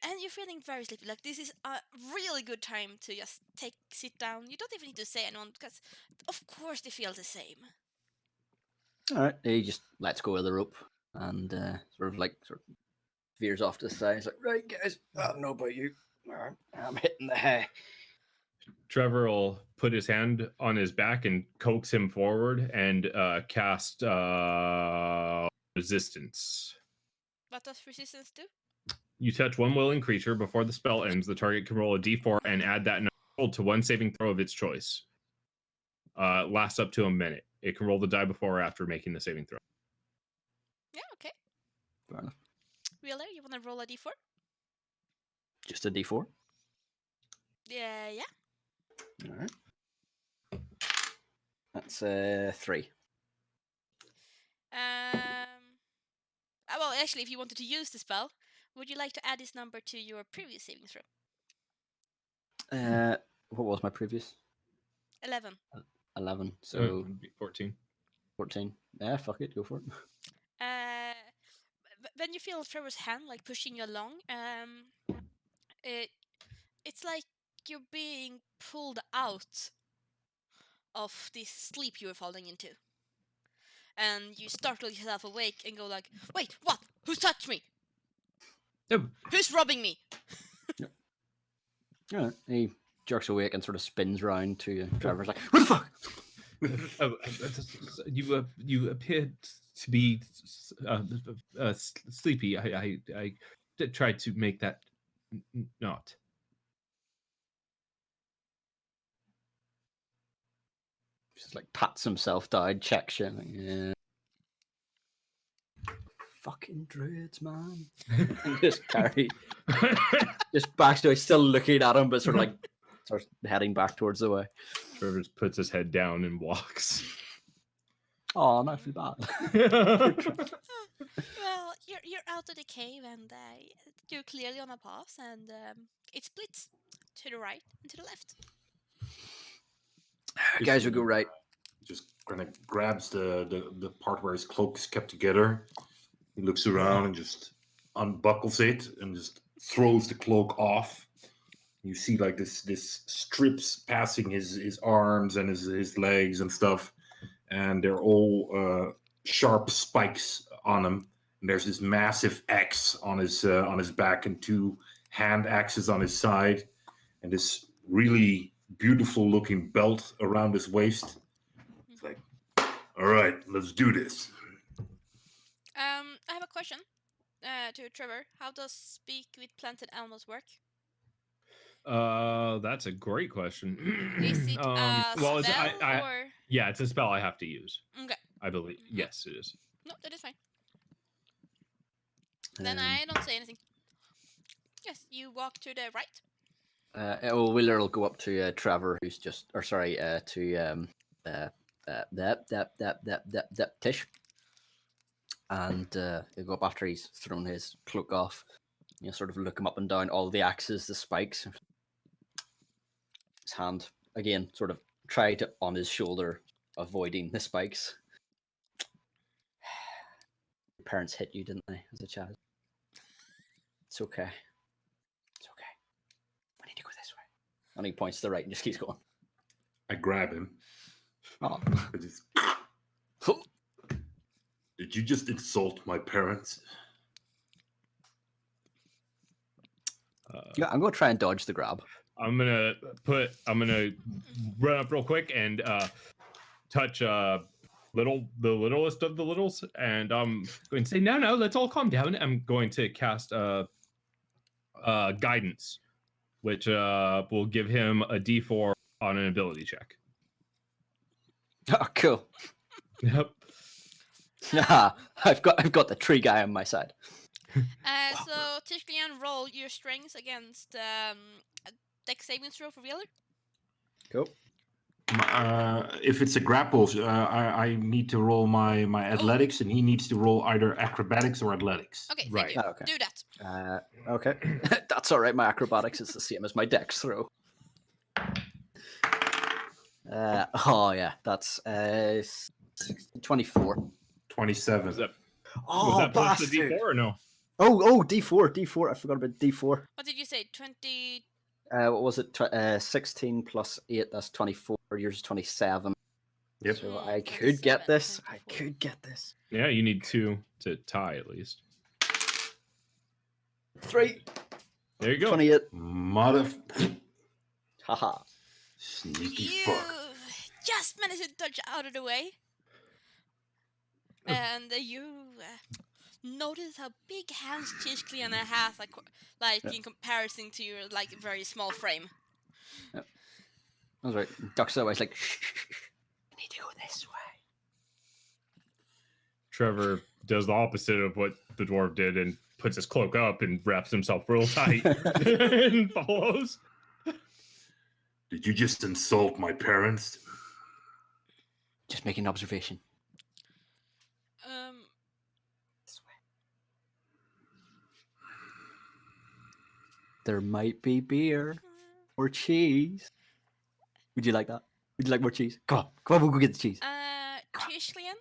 And you're feeling very sleepy. Like, this is a really good time to just sit down. You don't even need to say anyone, because of course they feel the same. Alright. He just lets go of the rope and sort of veers off to the side. He's like, right, guys, I don't know about you. Alright, I'm hitting the hay. Trevor will put his hand on his back and coax him forward and cast resistance. What does resistance do? You touch one willing creature before the spell ends. The target can roll a d4 and add that number rolled to one saving throw of its choice. Lasts up to a minute. It can roll the die before or after making the saving throw. Yeah, okay. Fair enough. Wheeler, you want to roll a d4? Just a d4. Yeah. Alright. That's 3. actually, if you wanted to use the spell, would you like to add this number to your previous saving throw? What was my previous? 11. 11. So So it'd be 14. 14. Yeah, fuck it, go for it. When you feel Trevor's hand like pushing you along, it's like you're being pulled out of this sleep you were falling into. And you startle yourself awake and go like, wait, what? Who's touched me? Oh, Who's robbing me? Yeah, he jerks awake and sort of spins round to you. Trevor's like, what the fuck? you appeared to be sleepy. I did try to make that not. Just like pats himself down, checks you. Like, yeah. Fucking druids, man. And just backs away, still looking at him, but sort of like starts heading back towards the way. Trevor puts his head down and walks. Oh, not feel bad. Well, you're out of the cave and you're clearly on a path, and it splits to the right and to the left. Guys will go right. Just kind of grabs the part where his cloak's kept together. He looks around and just unbuckles it and just throws the cloak off. You see like this strips passing his arms and his legs and stuff, and they're all sharp spikes on him. And there's this massive axe on his back and two hand axes on his side, and this really beautiful looking belt around his waist. It's like, all right, let's do this. I have a question to Trevor. How does speak with planted animals work? That's a great question. Is it a spell or? Yeah, it's a spell I have to use. Okay. I believe. Yes, it is. No, that is fine. Then I don't say anything. Yes, you walk to the right. Wheeler will go up to Trevor, who's just, or sorry, to Tish, and he'll go up after he's thrown his cloak off. You sort of look him up and down, all the axes, the spikes. His hand again, sort of try to on his shoulder, avoiding the spikes. Your parents hit you, didn't they, as a child? It's okay. It's okay. We need to go this way. And he points to the right and just keeps going. I grab him. Oh. Did you just insult my parents? Yeah, I'm gonna try and dodge the grab. I'm gonna run up real quick and touch the littlest of the littles, and I'm going to say, no, let's all calm down. I'm going to cast guidance, which will give him a D4 on an ability check. Oh, cool. Yep. I've got the tree guy on my side. So Tishklian, roll your strengths against a dex saving throw for Wheeler. Cool. If it's a grapple, I need to roll my athletics, and he needs to roll either acrobatics or athletics. Okay, thank Right. you. Okay. Do that. Okay. That's all right. My acrobatics is the same as my dex throw. Oh yeah, that's 24. 27. Was that Oh, plus the bastard. D4 or no? Oh, D4. I forgot about D4. What did you say? 20. What was it? 16 plus 8. That's 24. Yours is 27. Yep. So I could get 27, this. 24. I could get this. Yeah, you need 2 to tie at least. 3. There you go. 28. Mother. Haha. Sneaky You fuck. just managed to dodge out of the way. And you notice how big hands Tishklian has, like in comparison to your very small frame. That's right. Ducks away. It's like, shh. I need to go this way. Trevor does the opposite of what the dwarf did and puts his cloak up and wraps himself real tight and follows. Did you just insult my parents? Just making an observation. Um, This way. There might be beer or cheese. Would you like that? Would you like more cheese? Come on, we'll go get the cheese. Tishlian,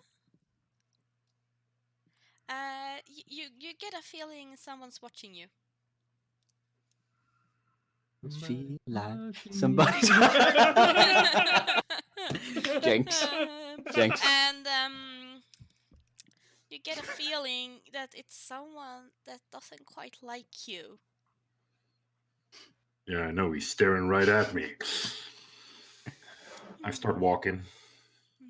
you get a feeling someone's watching you. Feel like somebody's Jinx. Jinx. And you get a feeling that it's someone that doesn't quite like you. Yeah, I know. He's staring right at me. I start walking.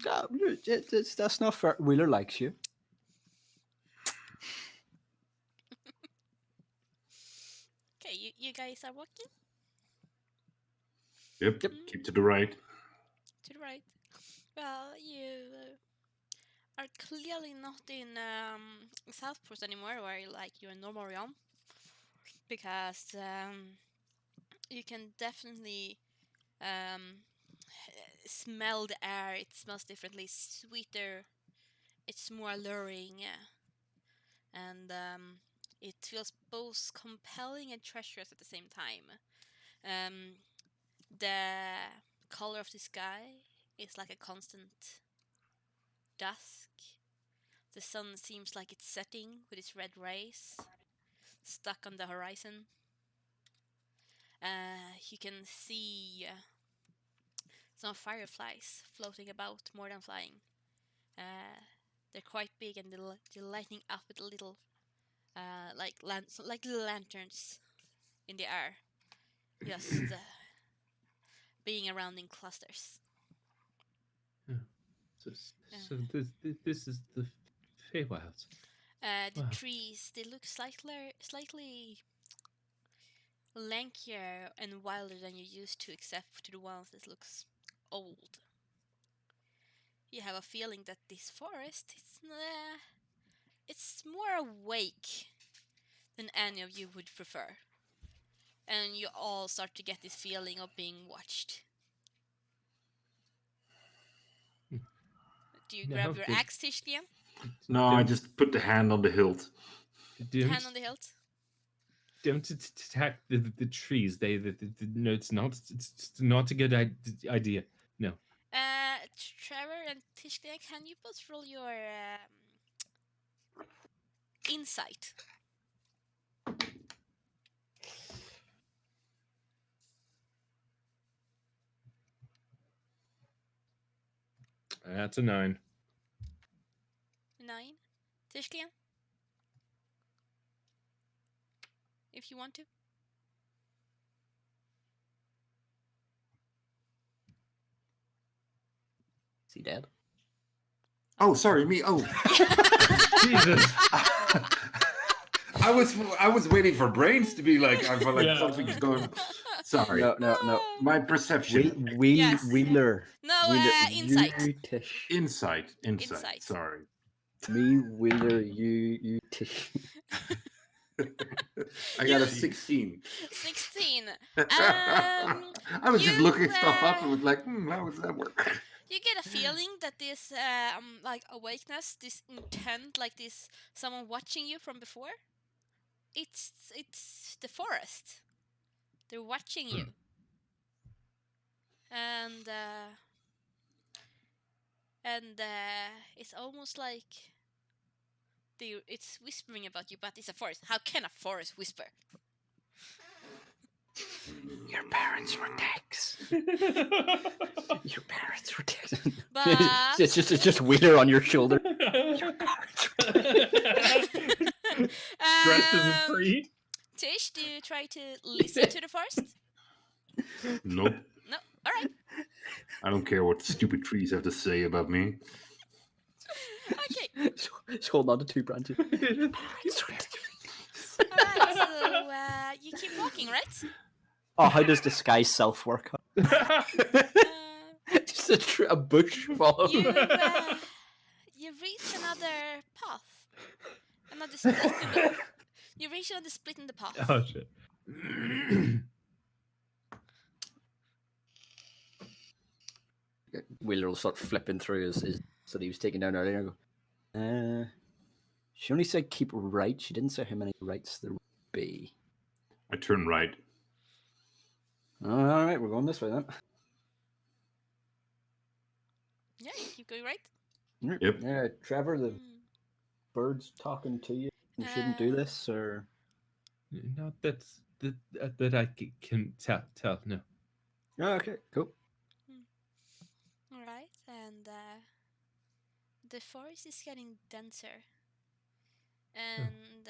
Oh, that's not fair. Wheeler likes you. Okay, you guys are walking Yep. Keep to the right. to the right. Well, you are clearly not in Southport anymore, where you're in normal realm, because you can definitely smell the air. It smells differently, sweeter. It's more alluring, and it feels both compelling and treacherous at the same time. The color of the sky is like a constant dusk. The sun seems like it's setting with its red rays stuck on the horizon. You can see some fireflies floating about more than flying. They're quite big and they're lighting up with little, like little lanterns in the air, just being around in clusters. So this is the Feywilds. The Wow. trees, they look slightly lankier and wilder than you're used to, except to the ones that looks old. You have a feeling that this forest it's more awake than any of you would prefer. And you all start to get this feeling of being watched. Do you grab your axe, Tishlian? No, I just put the hand on the hilt. Hand on the hilt? Don't attack the trees. No, it's not a good idea. No. Trevor and Tishlian, can you both roll your insight? That's a 9. 9. Tishlian? If you want to. Is he dead? Oh, sorry, me. Oh, Jesus. I was waiting for brains to be like. I felt like Yeah. something's going. Sorry, No. my perception. Yes. Wheeler. No, Wheeler, insight. You Tish. Insight. Insight. Sorry. Me, Wheeler, you Tish. I got a 16. 16. I was just you, looking stuff up and was like, how does that work? You get a feeling that this like awakeness, this intent, like this someone watching you from before, it's the forest. They're watching you. And it's almost like it's whispering about you, but it's a forest. How can a forest whisper? Your parents were dicks. Your parents were dicks. But it's just Wheeler on your shoulder. Your parents were dicks. Dressed as a tree. Tish, do you try to listen to the forest? Nope. No. All right. I don't care what stupid trees have to say about me. Okay. Just hold on to 2 branches. All right. So you keep walking, right? Oh, how does disguise self work? Just a bush follows. You reach another path. Another split in the, you reach another split in the path. Oh shit. Wheeler will start flipping through his that he was taking down earlier. She only said keep right. She didn't say how many rights there would be. I turn right. All right, we're going this way then. Yeah, you keep going right. Yep. Yeah, Trevor, the Mm. bird's talking to you. You shouldn't do this, or Not that I can tell. No. oh, okay, cool. All right, and the forest is getting denser, and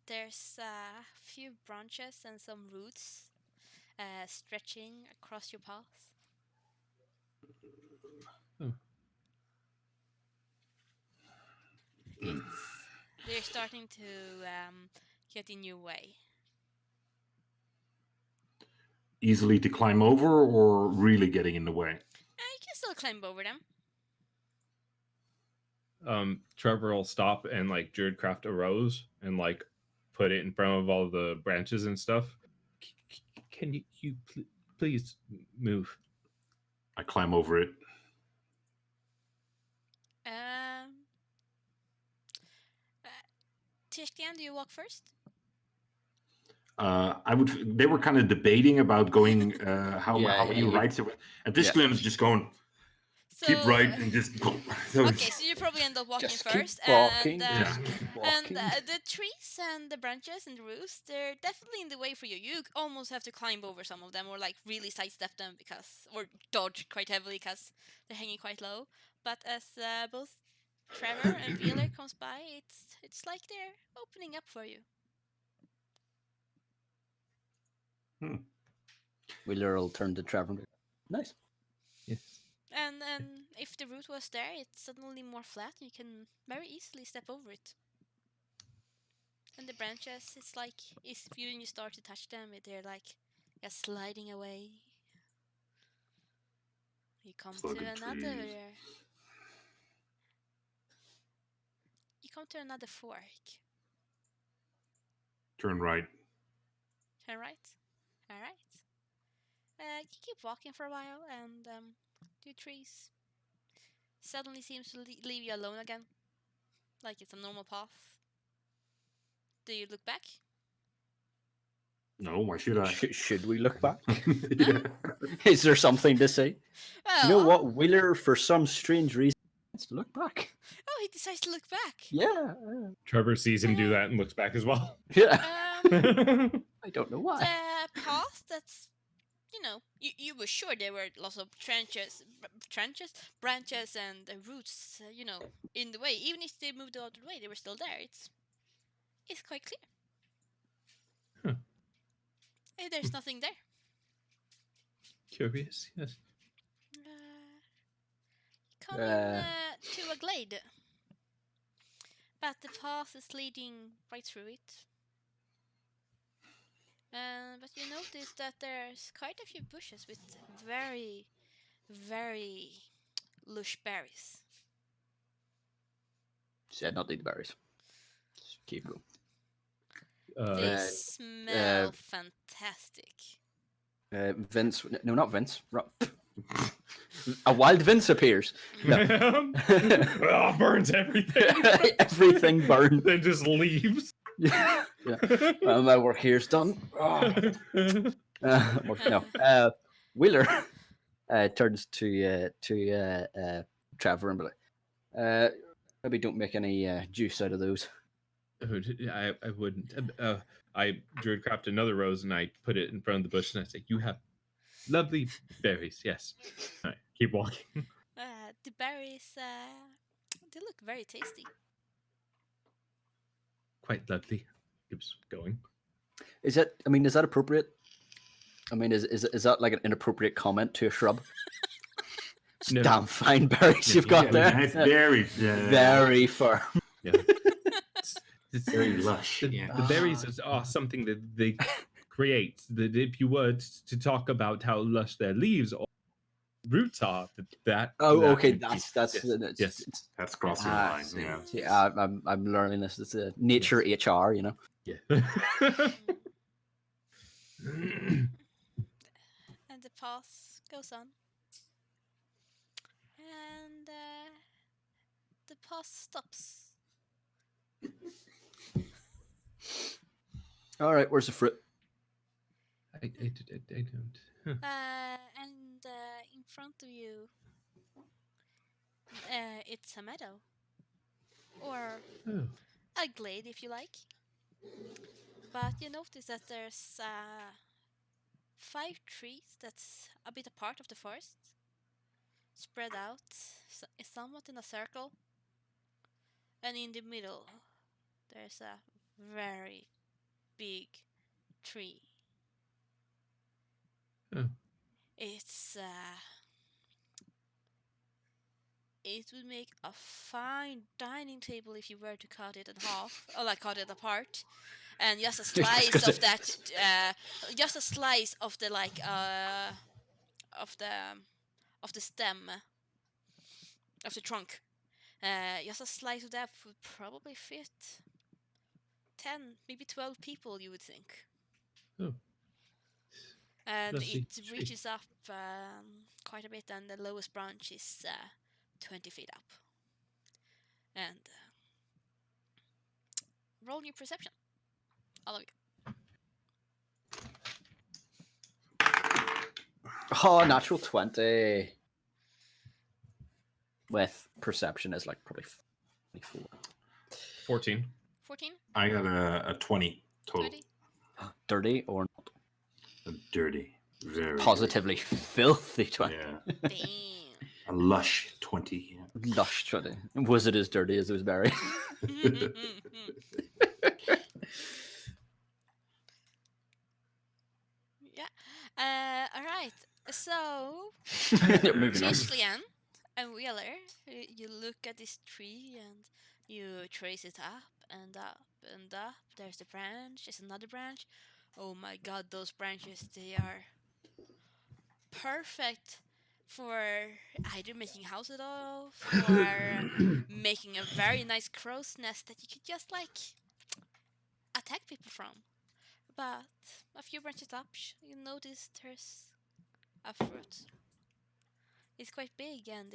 there's a few branches and some roots stretching across your path. Oh. They're starting to get in your way. Easily to climb over or really getting in the way? You can still climb over them. Trevor will stop and like Jared craft a rose and like put it in front of all the branches and stuff. Can you please move? I climb over it. Tishkian, do you walk first? I would. They were kind of debating about going how many rights. And this Glenn is just going. So, Keep right and just. Okay, so you probably end up walking Just first, keep walking. and Just keep walking. the trees and the branches and the roots, they're definitely in the way for you. You almost have to climb over some of them, or like really sidestep them or dodge quite heavily because they're hanging quite low. But as both Trevor and Wheeler comes by, it's like they're opening up for you. Wheeler will turn to Trevor. And be, nice. Yes. And if the root was there, it's suddenly more flat. You can very easily step over it. And the branches, it's like if you start to touch them, they're like sliding away. You come to another. You come to another fork. Turn right. Turn right. All right. You keep walking for a while, and the trees suddenly seems to leave you alone again, like it's a normal path. Do you look back? No, why should I? Should we look back? Yeah. Is there something to say? Well, You know what? Wheeler, for some strange reason, wants to look back. Oh, he decides to look back. Yeah. Trevor sees him do that and looks back as well. Yeah. Um, I don't know why. the path that's you were sure there were lots of branches and roots in the way. Even if they moved out of the way, they were still there. It's quite clear. There's nothing there. Curious, yes. Come to a glade, but the path is leading right through it. But you notice that there's quite a few bushes with very, very lush berries. Said not eat the berries. Just keep going. They smell fantastic. Vince, no, not Vince. A wild Vince appears. No. Burns everything. Everything burned. Then just leaves. Yeah. Well, my work here's done. No. Wheeler turns to Trevor and be like, maybe don't make any juice out of those. I wouldn't. I drew craft another rose and I put it in front of the bush and I say, "You have lovely berries." Yes. All right, keep walking. The berries, they look very tasty. Quite lovely. Keeps going. Is that appropriate? I mean, is that like an inappropriate comment to a shrub? No. Damn fine berries you've got there. Nice berries. Very firm. Yeah. It's very lush. The berries are something that they create. That if you were to talk about how lush their leaves or roots are, that. Oh, that okay. would be- That's That's crossing the line. Yeah. Yeah, I'm learning this. It's a nature HR, you know. Yeah. And the path goes on. And the path stops. All right, where's the fruit? I don't. Huh. And in front of you, it's a meadow or Oh. a glade, if you like. But you notice that there's 5 trees that's a bit apart of the forest, spread out somewhat in a circle, and in the middle there's a very big tree. Oh. It's it would make a fine dining table if you were to cut it in half, or like cut it apart, and just a slice of that, just a slice of the of the of the stem of the trunk. Just a slice of that would probably fit 10, maybe 12 people, you would think. Oh. And Lovely it tree. reaches up quite a bit, and the lowest branch is 20 feet up. And roll your perception, all of you. Oh, natural 20. With perception is like probably 24. 14. 14, I got a 20 total. 20. Dirty or not? A dirty, very Positively filthy 20. dirty. Yeah, Damn. a lush 20. Lush 20. Was it as dirty as those berries? Yeah. All right. So, Moving on. Ghislaine and Wheeler, you look at this tree and you trace it up and up and up. There's a branch. There's another branch. Oh my God, those branches, they are perfect for either making a house of or making a very nice crow's nest that you could just like attack people from. But a few branches up, you notice there's a fruit. It's quite big, and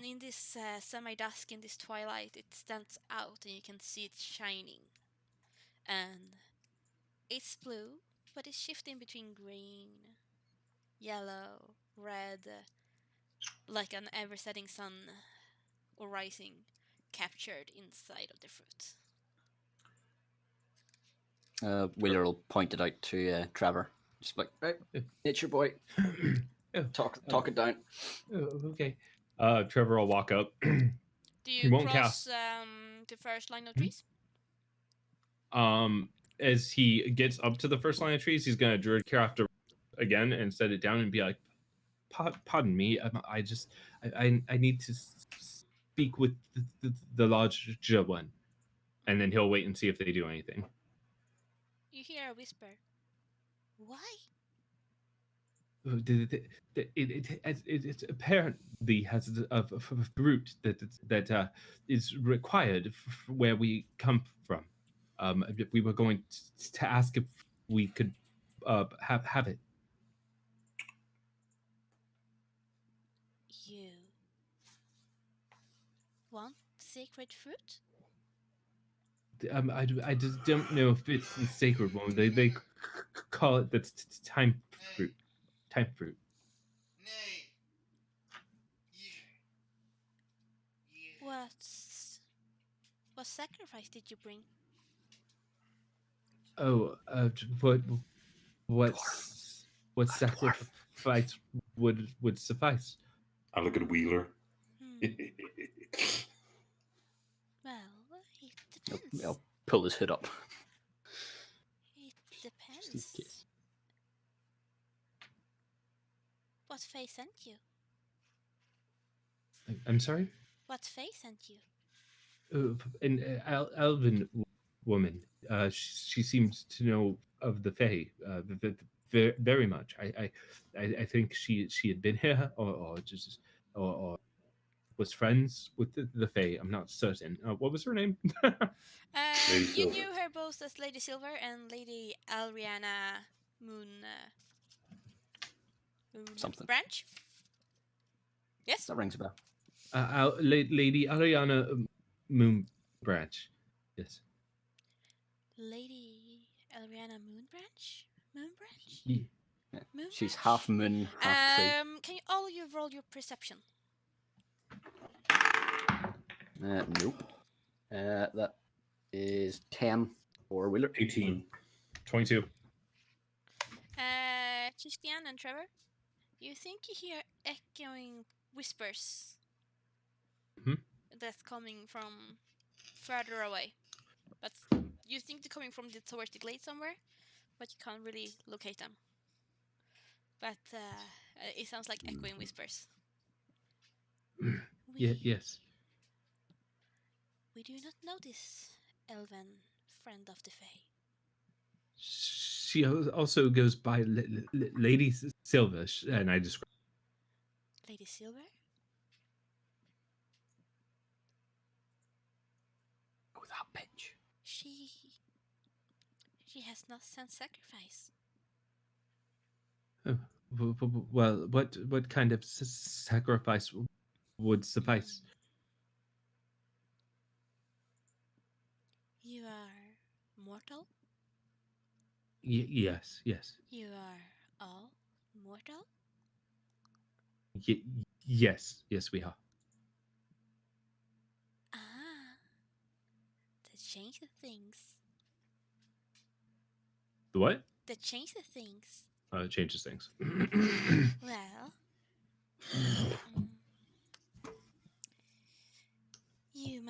in this semi-dusk, in this twilight, it stands out and you can see it shining. And it's blue, but it's shifting between green, yellow, red, like an ever-setting sun or rising, captured inside of the fruit. Wheeler will point it out to Trevor. Just like, right, nature boy, Oh, talk it down. oh, okay. Trevor will walk up. Do He you won't cross cast. the first line of trees? As he gets up to the first line of trees, he's gonna druid character again and set it down and be like, "Pardon me, I just, I need to speak with the larger one," and then he'll wait and see if they do anything. You hear a whisper. Why? It apparently has a fruit that is required where we come from. We were going to ask if we could have it. You want sacred fruit? I just don't know if it's the sacred one. They call it the time fruit. Time fruit. What sacrifice did you bring? Oh, what sacrifice would suffice? I look at Wheeler. Hmm. Well, it depends. I'll pull his hood up. It Just in depends. case. What Faye sent you? I'm sorry. What Faye sent you? An elven woman. She seems to know of the Fae very much. I think she had been here or was friends with the Fae. I'm not certain. What was her name? Lady You Silver. knew her both as Lady Silver and Lady Alriana Moon. Something. Branch? Yes? That rings a bell. Lady Ariana Moonbranch. Yes. Lady Elriana Moonbranch? Moonbranch? Ye- Moonbranch? She's half moon, half tree. Can you all of you roll your perception? Nope. That is 10 for Wheeler. 18. 22. Christian and Trevor, you think you hear echoing whispers Mhm. that's coming from further away. But you think they're coming from towards the glade somewhere, but you can't really locate them. But it sounds like echoing whispers. Yes. We do not know this elven friend of the Fae. She also goes by Lady Silva, and I describe. Lady Silver? Oh, that bitch. She has not sent sacrifice. Oh, well, what kind of sacrifice would suffice? You are mortal? Yes. You are all mortal? Yes, we are. Ah, that changes things. The what? That changes things. It changes things. Well, you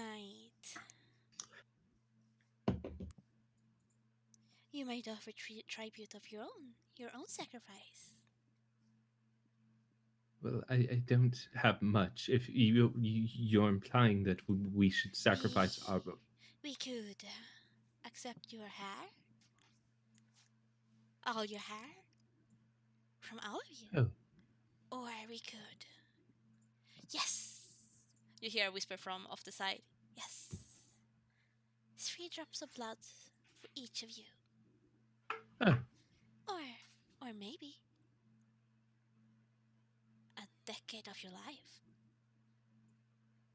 might offer tribute of your own sacrifice. Well, I don't have much. If you're implying that we should sacrifice our. We could accept your hair, all your hair, from all of you. Oh. Or we could. Yes! You hear a whisper from off the side. Yes. 3 drops of blood for each of you. Oh. Or maybe a decade of your life.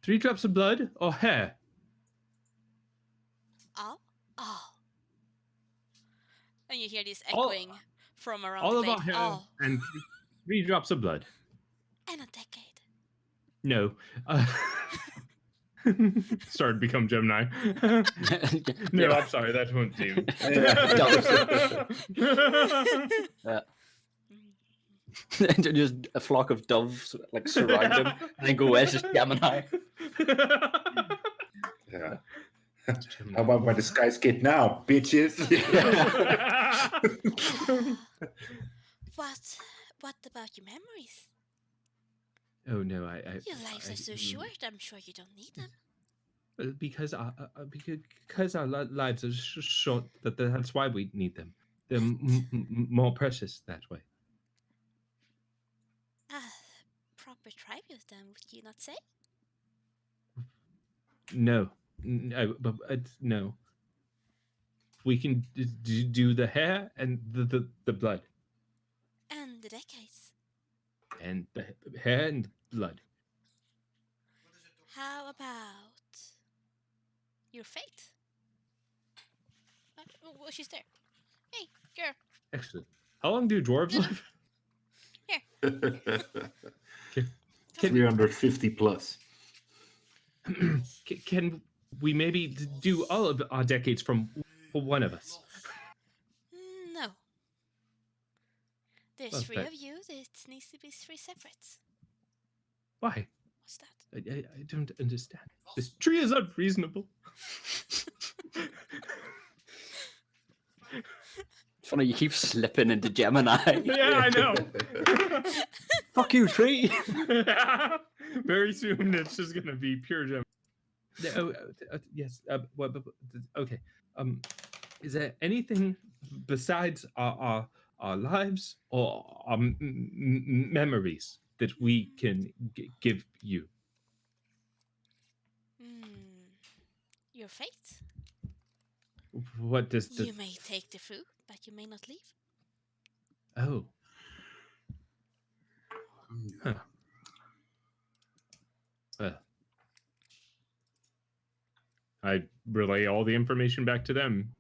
3 drops of blood or hair? All? And you hear this echoing from around all the of glade. our hair All. and 3 drops of blood. And a decade. No. Started to become Gemini. No, I'm sorry, that won't do. Just a flock of doves like surround him, and then go, "Where's this Gemini?" Yeah. How about my disguise kit now, bitches? What about your memories? Oh no, Your lives are so short. I'm sure you don't need them. Because our lives are short. That's why we need them. They're more precious that way. Proper tribute, then, would you not say? No, no. We can do the hair and the blood. And the decades. And the hair and blood. How about your fate? Oh, she's there. Hey, girl. Excellent. How long do dwarves live? Here. 350 plus. Can we maybe do all of our decades for one of us? No. There's Well, 3 of you. It needs to be 3 separates. Why? What's that? I don't understand. This tree is unreasonable. It's funny, you keep slipping into Gemini. Yeah, I know. Fuck you, tree. Very soon, it's just gonna be pure Gemini. Yes. Okay. Is there anything besides our lives or our memories that we can give you? Your fate. What does You may take the fruit, but you may not leave. Oh. Huh. Well, I relay all the information back to them.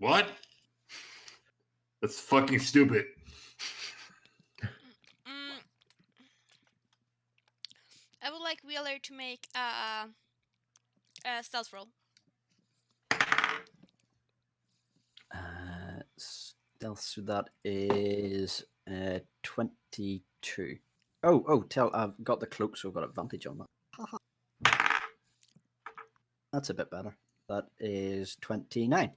What? That's fucking stupid. Mm, I would like Wheeler to make a stealth roll. Stealth, so that is 22. Oh, I've got the cloak, so I've got advantage on that. That's a bit better. That is 29.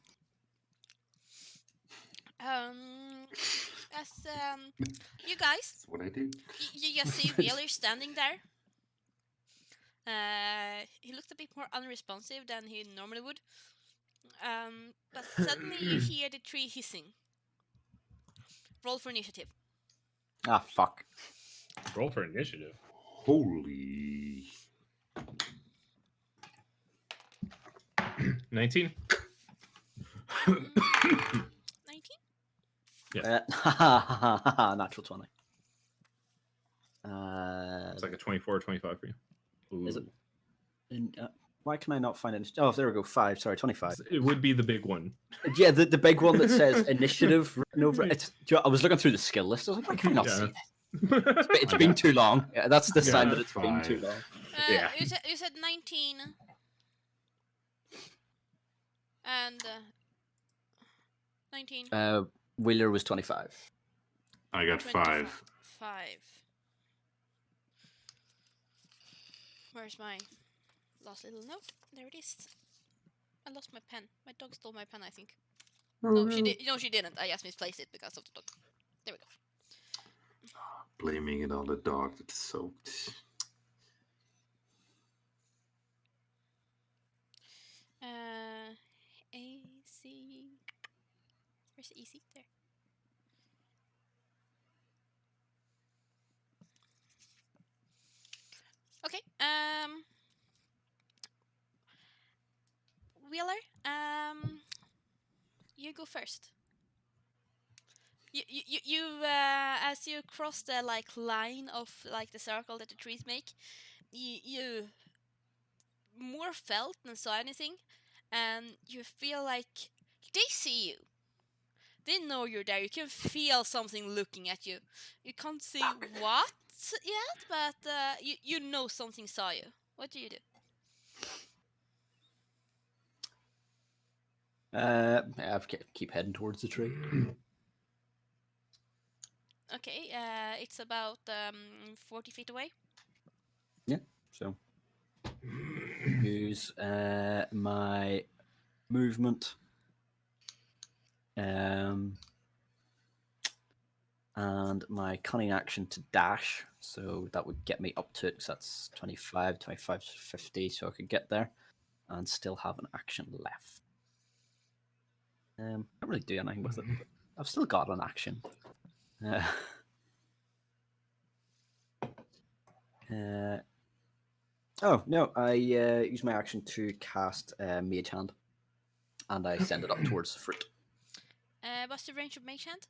As you guys, That's what I do. you just see Wheeler standing there. He looks a bit more unresponsive than he normally would. But suddenly you hear the tree hissing. Roll for initiative. Ah, fuck. Roll for initiative. Holy. 19. 19? Natural 20. It's like a 24 or 25 for you. Ooh. Is it? Why can I not find it? Oh, there we go. 5. Sorry, 25. It would be the big one. Yeah, the big one that says initiative written over it. I was looking through the skill list. I was like, why can I not see it? It's been too long. Yeah, that's the sign that it's been too long. Yeah. You said 19. And 19. Wheeler was 25. I got 5. 5. Where's my last little note? There it is. I lost my pen. My dog stole my pen, I think. No, she did. No, she didn't. I just misplaced it because of the dog. There we go. Blaming it on the dog that's soaked. AC. Where's the EC? There. Okay. Wheeler. You go first. You as you cross the line of the circle that the trees make, you more felt than saw anything, and you feel like they see you. They know you're there. You can feel something looking at you. You can't see what yet, but you know something saw you. What do you do? I keep heading towards the tree. Okay, it's about 40 feet away. Yeah, so use my movement and my cunning action to dash, so that would get me up to it, because that's 25 to 50, so I could get there and still have an action left. Can't really do anything with it, but I've still got an action. Oh no, I use my action to cast Mage Hand, and I send it up towards the fruit. What's the range of Mage Hand?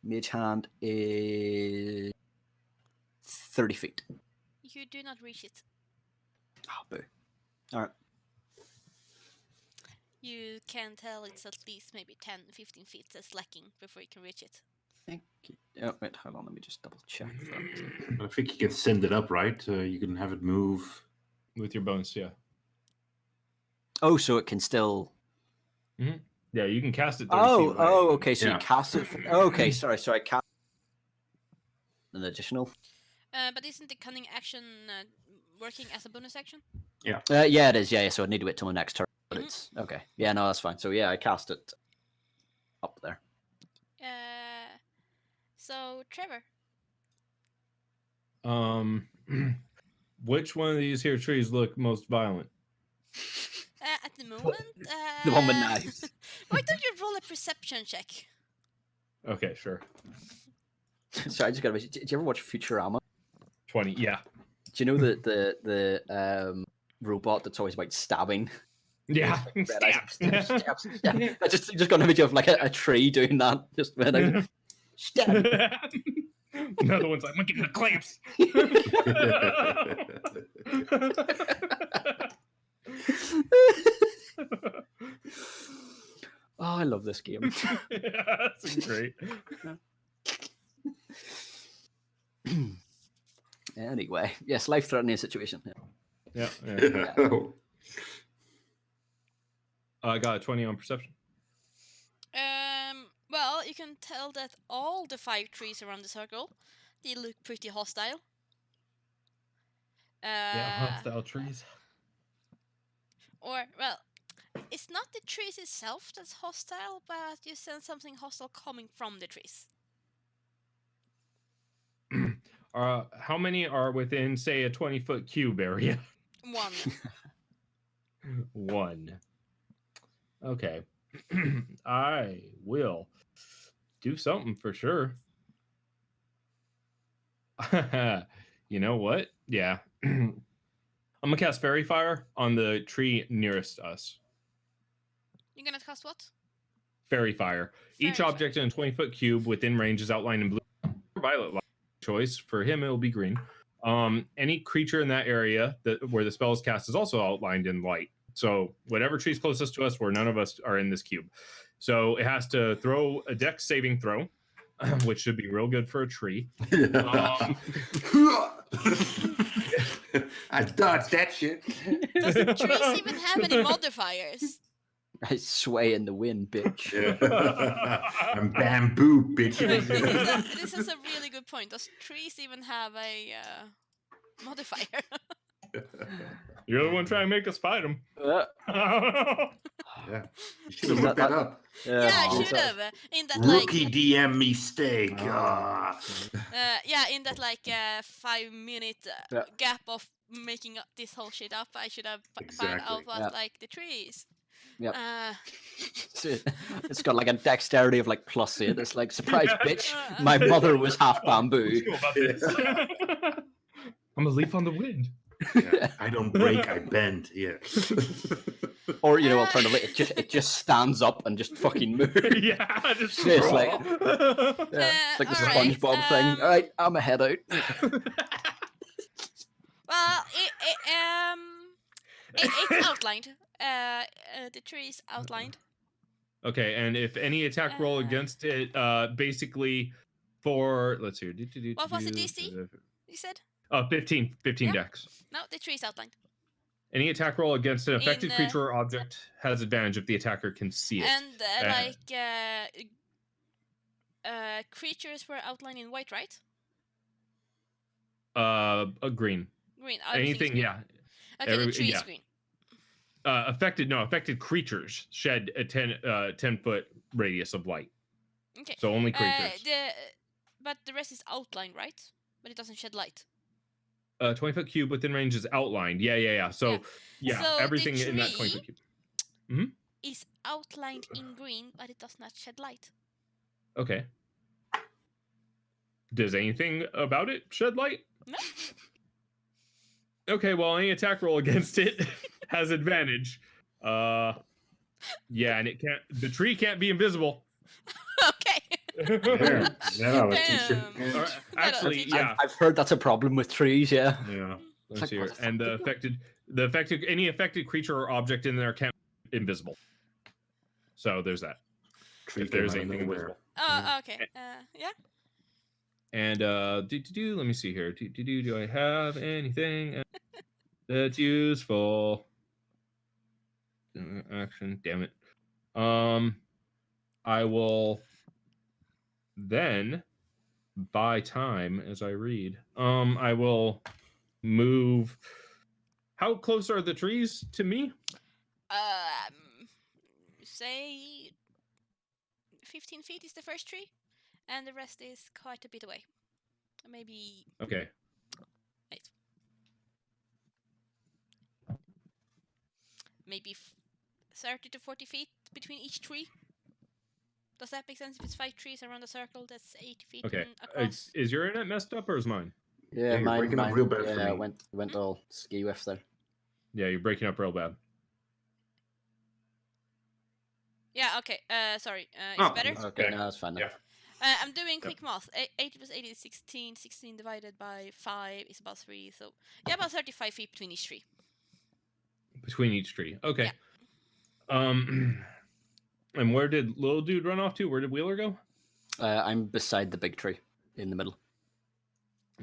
Mage Hand is 30 feet. You do not reach it. Oh, boo. Alright. You can tell it's at least maybe 10-15 feet that's lacking before you can reach it. Thank you. Oh, wait, hold on, let me just double check that. I think you can send it up, right? You can have it move. With your bonus, yeah. Oh, so it can still... Yeah, you can cast it 30 Oh, feet away. okay, so Yeah. you cast it... Okay, sorry, so I cast an additional... But isn't the cunning action working as a bonus action? yeah, it is, yeah, so I need to wait till my next turn, but it's... Okay, yeah, no, that's fine. So yeah, I cast it up there. So, Trevor. Which one of these here trees look most violent? At the moment... The one with knives. Why don't you roll a perception check? Okay, sure. Sorry, I just gotta... Did you ever watch Futurama? 20, yeah. Do you know the robot that's always about stabbing? Yeah. Red eyes, stabs. Yeah. I just got an image of like a tree doing that. Just when I stab. Another one's like, I'm getting the clamps. Oh, I love this game. Yeah, that's great. Anyway, yes, life-threatening situation. Yeah. I got a 20 on perception. Well, you can tell that all the 5 trees around the circle, they look pretty hostile. Hostile trees. Or, well, it's not the trees itself that's hostile, but you sense something hostile coming from the trees. How many are within, say, a 20-foot cube area? 1. 1. Okay. I will do something for sure. You know what? Yeah. I'm gonna cast Fairy Fire on the tree nearest us. You're gonna cast what? Fairy Fire. Each Fairy object in a 20-foot cube within range is outlined in blue or violet light. Choice. For him, it will be green. Any creature in that area where the spell is cast is also outlined in light. So whatever tree's closest to us, where none of us are in this cube. So it has to throw a dex saving throw, which should be real good for a tree. I dodged that shit. Does the trees even have any modifiers? I sway in the wind, bitch. I'm bamboo, bitch. This is a really good point. Does trees even have a modifier? You're the one trying to make us fight them. Yeah, you should have looked that up. Yeah, I Oh. should have. In that Rookie DM mistake. in that 5-minute gap of making this whole shit up, I should have found out Exactly. what the trees. Yep. Uh, It's got like a dexterity of like +8. It's like, surprise, bitch. My mother was half bamboo. I'm a leaf on the wind. Yeah, I don't break, I bend. Yeah. Or alternatively, it just stands up and just fucking moves. Yeah, just It's like, roll. it's like the alright, SpongeBob thing. All right, I'm a head out. well, it's outlined. The tree is outlined. Okay, and if any attack roll against it, basically for let's see. What was the DC? You said? 15 Yeah. dex. No, the tree is outlined. Any attack roll against an affected creature or object has advantage if the attacker can see it. And creatures were outlined in white, right? A green. Green. Anything, green. yeah. Okay, the tree is green. Affected creatures shed a 10-foot radius of light. Okay. So only creatures. But the rest is outlined, right? But it doesn't shed light. 20-foot cube within range is outlined. Yeah. So So everything the in that 20-foot cube is outlined in green, but it does not shed light. Okay. Does anything about it shed light? No. Okay, well, any attack roll against it has advantage. And the tree can't be invisible. Okay. Yeah. Damn. Actually, yeah. I've heard that's a problem with trees. Yeah. Yeah. Let's Like, see what here. the And any affected creature or object in there can't be invisible. So there's that. Tree If there's came out of anything nowhere. invisible. Oh, okay. Yeah. And let me see here. Do I have anything that's useful? Action, damn it. I will then buy time as I read. I will move. How close are the trees to me? Say 15 feet is the first tree, and the rest is quite a bit away. Maybe Okay. 8. Maybe 30 to 40 feet between each tree. Does that make sense? If it's 5 trees around a circle, that's 80 feet Okay. across. Is your internet messed up or is mine? Yeah, you're breaking up real bad for me. Went all ski whiff there. Yeah, you're breaking up real bad. Yeah, okay. Sorry. It's better? Okay, no, that's fine. Now. Yeah. I'm doing quick math. 80 plus 80 is 16. 16 divided by 5 is about 3. So, yeah, about 35 feet between each tree. Between each tree. Okay. And where did little dude run off to? Where did Wheeler go? I'm beside the big tree in the middle.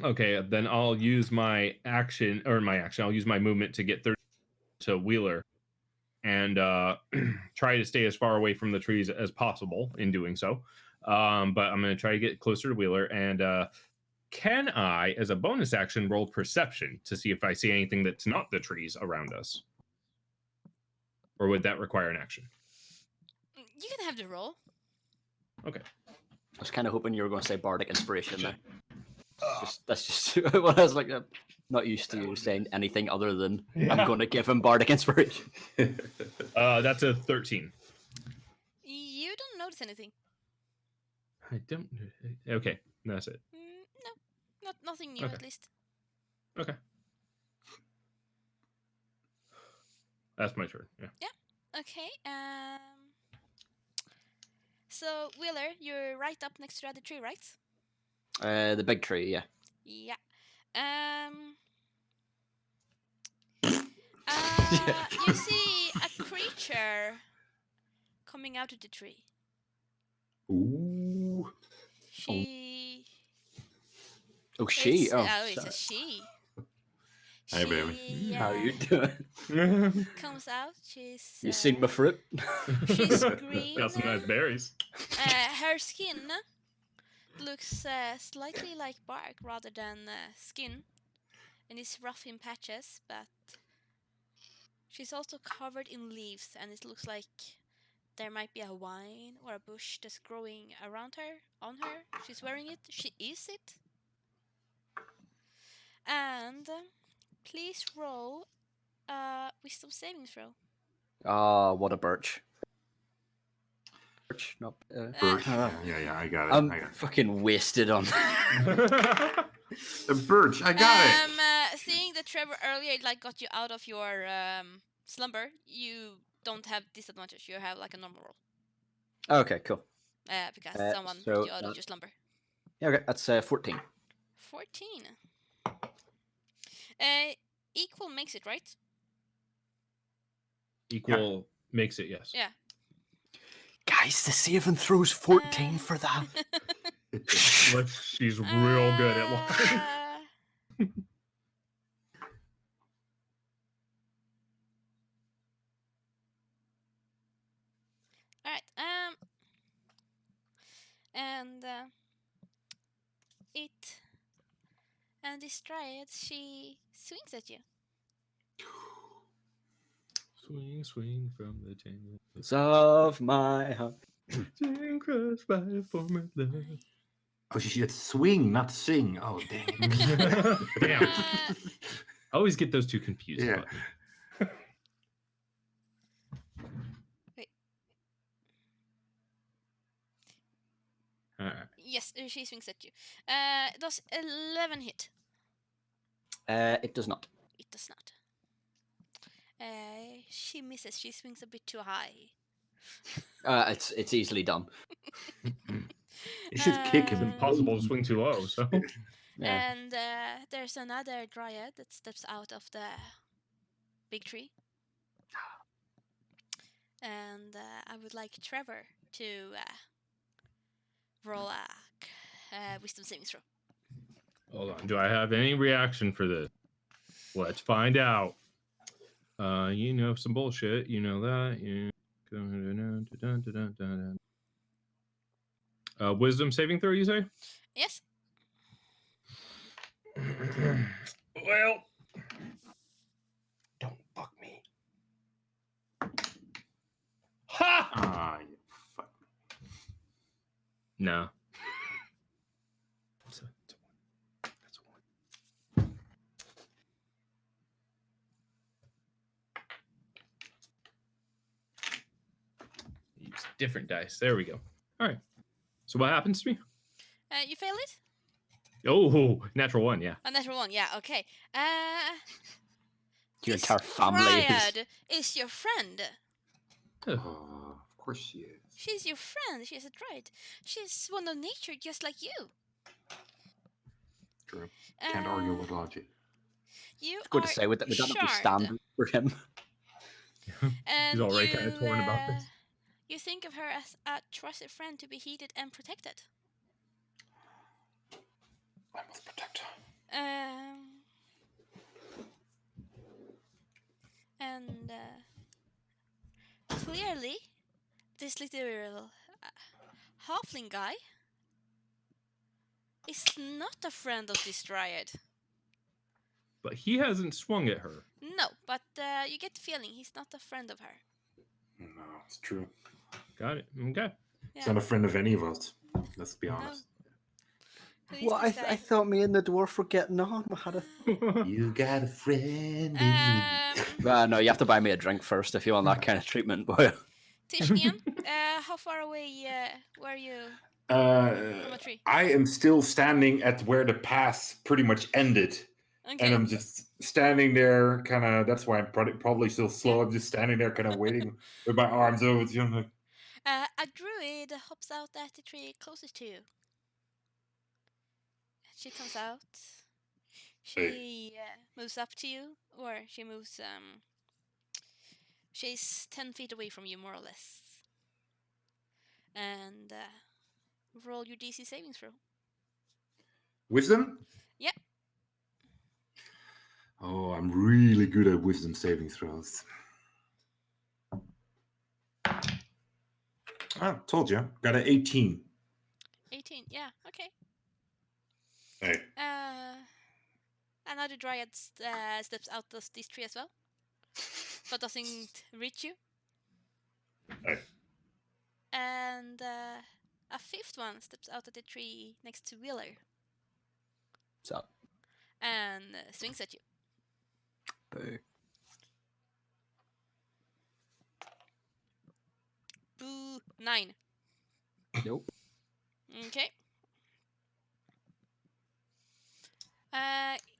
Okay, then I'll use my action, I'll use my movement to get 30 to Wheeler and try to stay as far away from the trees as possible in doing so. But I'm going to try to get closer to Wheeler. And can I, as a bonus action, roll perception to see if I see anything that's not the trees around us? Or would that require an action? You can have the roll. Okay. I was kind of hoping you were going to say bardic inspiration there. That's just what I was like. I'm not used to you saying anything other than I'm going to give him bardic inspiration. That's a 13. You don't notice anything. I don't. Okay, that's it. No, nothing new Okay. at least. Okay. That's my turn. Yeah. Okay. So Wheeler, you're right up next to the other tree, right? The big tree, yeah. Yeah. Yeah. You see a creature coming out of the tree. Ooh. She. Oh, she. It's, Oh, it's a sorry. she. Hey, baby. She, How you doing? comes out. She's. You seen my fruit? She's green. Got some nice berries. Her skin looks slightly like bark rather than skin, and it's rough in patches, but she's also covered in leaves, and it looks like there might be a vine or a bush that's growing around her, on her. She's wearing it. She is it. And please roll wisdom saving throw. Oh, what a birch. Birch, not. Birch. Yeah, I got it. I'm I got it. fucking wasted on. The birch, I got it. Seeing that Trevor earlier got you out of your slumber, you don't have disadvantage. You have like a normal roll. Okay, cool. Because someone so brought you out of your slumber. Yeah, okay, that's 14. 14. Equal makes it, right? Equal makes it, yes. Yeah. Guys, the saving throw's 14 for that. She's real good at lying. All right. And this dryad, she swings at you. Swing, swing from the tangles Of my heart. Swing crushed by a former love. Oh, she said swing, not sing. Oh, dang. Damn. I always get those two confused. Yeah. Wait. Yes, she swings at you. Does 11 hit? It does not. It does not. She misses. She swings a bit too high. It's easily done. You should kick It's him. impossible to swing too low, so. Yeah. And there's another dryad that steps out of the big tree. And I would like Trevor to roll a wisdom saving throw. Hold on. Do I have any reaction for this? Let's find out. You know some bullshit. You know that. Wisdom saving throw, you say? Yes. Well, don't fuck me. Ha! Ah, you fuck. No. That's a one. Use different dice. There we go. All right. So what happens to me? You fail it? Oh, natural one, yeah. A natural one, yeah, okay. Your This entire family is. dryad is your friend. Oh, of course she is. She's your friend. She's a dryad. She's one of nature, just like you. True. Can't argue with logic. You Good are to say, would that not be charmed. standard for him? And He's already kind of torn about this. You think of her as a trusted friend to be heeded and protected. I must protect her. And clearly, this little halfling guy is not a friend of this dryad. But he hasn't swung at her. No, but you get the feeling he's not a friend of her. No, it's true. Got it. Okay. He's not a friend of any of us. Let's be No. honest. Who is Well, this guy? I thought me and the dwarf were getting on. We had a... You got a friend in me. No, you have to buy me a drink first if you want that kind of treatment, boy. Tishnian, how far away were you from a tree? I am still standing at where the pass pretty much ended. Okay. And I'm just standing there, kind of. That's why I'm probably still slow. I'm just standing there, kind of waiting with my arms over. You know, like, A druid hops out at the tree closest to you. She comes out. She moves up to you, or she moves. She's 10 feet away from you, more or less. And roll your DC savings throw. wisdom? Yep. Oh, I'm really good at wisdom saving throws. Ah, told you. Got an 18. 18. Yeah. Okay. Hey. Another dryad steps out of this tree as well, but doesn't reach you. Hey. And a fifth one steps out of the tree next to Wheeler. What's up? And swings at you. Boo. Boo. 9. Nope. Okay.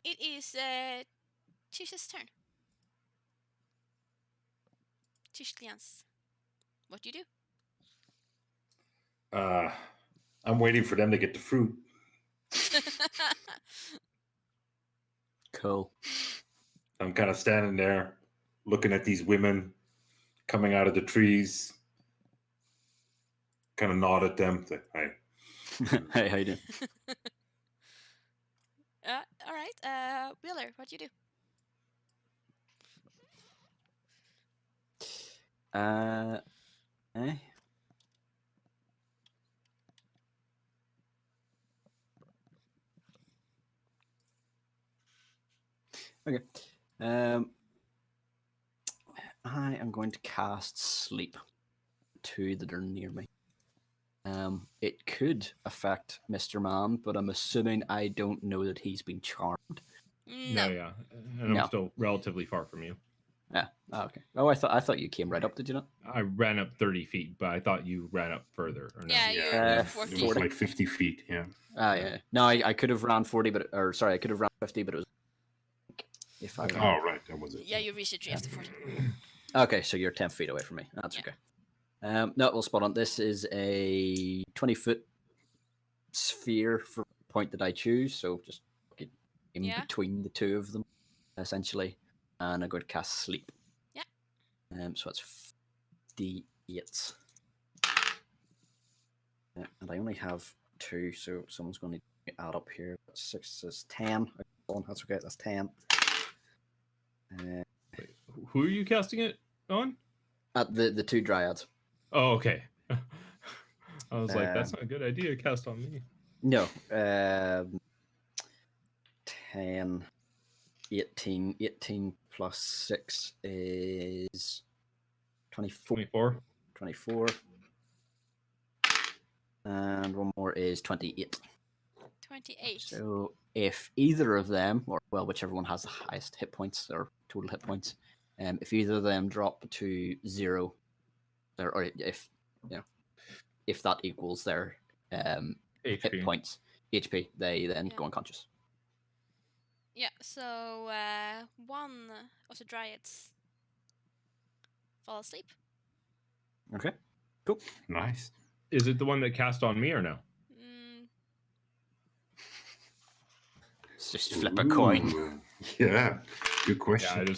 It is Tish's turn. Tishlians. What do you do? I'm waiting for them to get the fruit. Cool. I'm kind of standing there, looking at these women coming out of the trees. Kind of nod at them. Say, hey. Hey, how you doing? All right. Wheeler, what do you do? Eh? Okay. I am going to cast Sleep. Two that are near me. It could affect Mr. Man, but I'm assuming I don't know that he's been charmed. No. Yeah. And I'm still relatively far from you. Yeah. Oh, okay. Oh, I thought you came right up. Did you not? I ran up 30 feet, but I thought you ran up further. Or no? Yeah, Yeah, you're it 40. was like 50 feet. Yeah. Ah, yeah. No, I could have ran 40, I could have ran 50, but it was if I. Oh, right. That was it. Yeah, you reach the tree after 40. Okay, so you're 10 feet away from me. That's okay. No, we'll spot on. This is a 20-foot sphere for the point that I choose, so just in between the two of them, essentially. And I'm going to cast Sleep. Yeah. So that's D8. And I only have 2, so someone's going to add up here. 6 is 10. That's okay, that's 10. Wait, who are you casting it on? At the 2 dryads. Oh, okay. I was like, that's not a good idea. Cast on me. No. 10, 18. 18 plus 6 is 24. 24. 24. And one more is 28. 28. So if either of them, or well, whichever one has the highest hit points or total hit points, if either of them drop to 0, or if that equals their hit points, HP, they then go unconscious. Yeah, so one of the dryads fall asleep. Okay, cool. Nice. Is it the one that cast on me or no? Let's just flip a coin. Ooh. Yeah, good question. Yeah,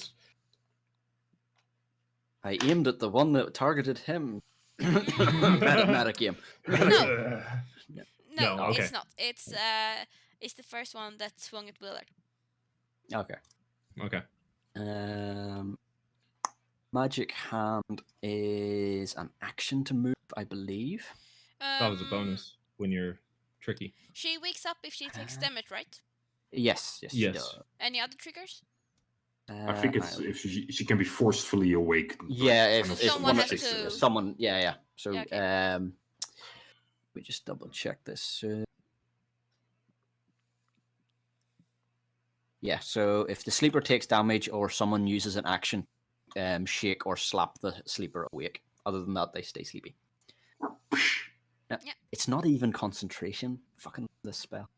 I aimed at the one that targeted him. Meta game. No, No, okay. it's not. It's the first one that swung at Willard. Okay. Okay. Magic hand is an action to move, I believe. That was a bonus when you're tricky. She wakes up if she takes damage, right? Yes, she Yes. does. Any other triggers? I think it's if she can be forcefully awake. Yeah, if Someone one has of- to- someone, yeah. So, Yeah, okay. we just double check this. Yeah, so if the sleeper takes damage or someone uses an action, shake or slap the sleeper awake. Other than that, they stay sleepy. Yeah. It's not even concentration. Fucking love this spell.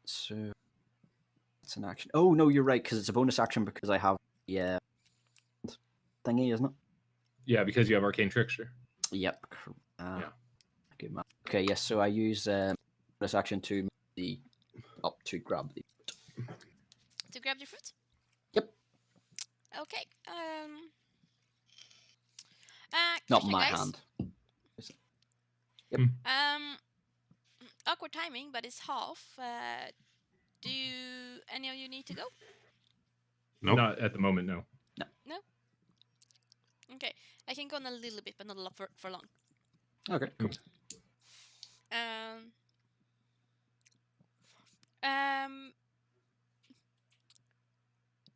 So it's an action. Oh no, you're right because it's a bonus action because I have the thingy, isn't it? Yeah, because you have Arcane Trickster. Yep. Yeah. Good man. Okay, yes. So I use bonus action to move the up to grab the. To grab the fruit? Yep. Okay. Not Question, my guys. hand. Awkward timing, but it's half. Do any of you need to go? Nope. Not at the moment, no. No. Okay, I can go on a little bit, but not a lot for long. Okay. Cool.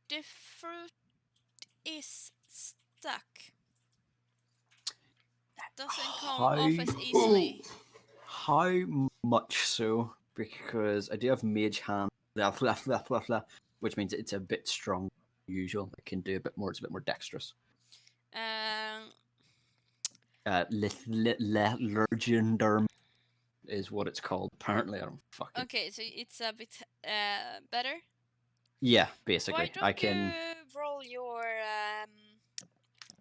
The fruit is stuck. Doesn't come off as easily. How much so? Because I do have mage hand, which means it's a bit stronger than usual. It can do a bit more. It's a bit more dexterous. Legendary is what it's called. Apparently, I don't fucking. Okay, so it's a bit better. Yeah, basically, Why don't I can you roll your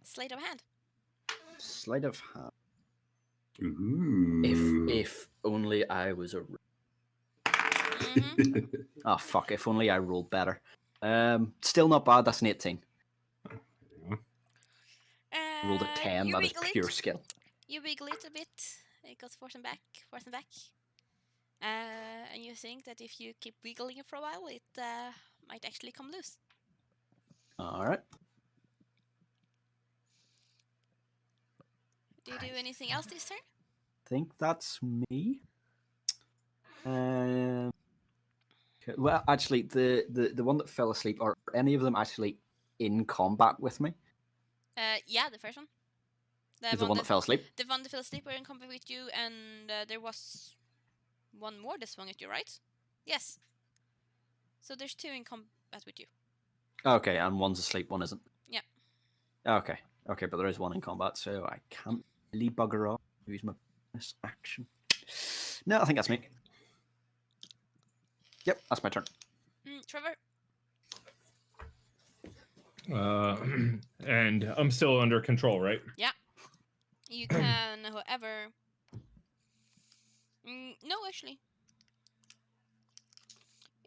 sleight of hand? sleight of hand. Ooh. If only I was a. Mhm. Oh fuck! If only I rolled better. Still not bad. That's an 18. Rolled a 10. You That is wiggle pure it. skill. You wiggle it a bit. It goes forth and back, forth and back. And you think that if you keep wiggling it for a while, it might actually come loose. All right. Do you do anything else this turn? Think that's me. Okay, well, actually, the one that fell asleep, are any of them actually in combat with me? Yeah, the first one. Is the one that fell asleep? The one that fell asleep were in combat with you, and there was one more that swung at you, right? Yes. So there's two in combat with you. Okay, and one's asleep, one isn't. Yeah. Okay, but there is one in combat, so I can't really bugger off. Use my bonus action. No, I think that's me. Yep, that's my turn. Trevor? And I'm still under control, right? You can, however... no, actually.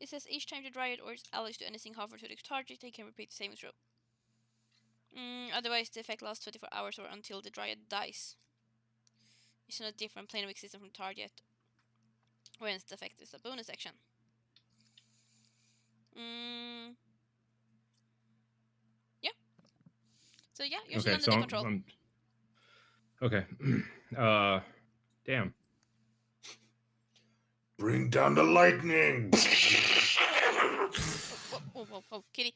It says each time the Dryad or its allies do anything harmful to the target, they can repeat the saving throw. Otherwise, the effect lasts 24 hours or until the Dryad dies. It's on a different plane of existence from the target, whereas the effect is a bonus action. Yeah. So yeah, you're still under the control. Okay. Damn. Bring down the lightning. Whoa. Kitty.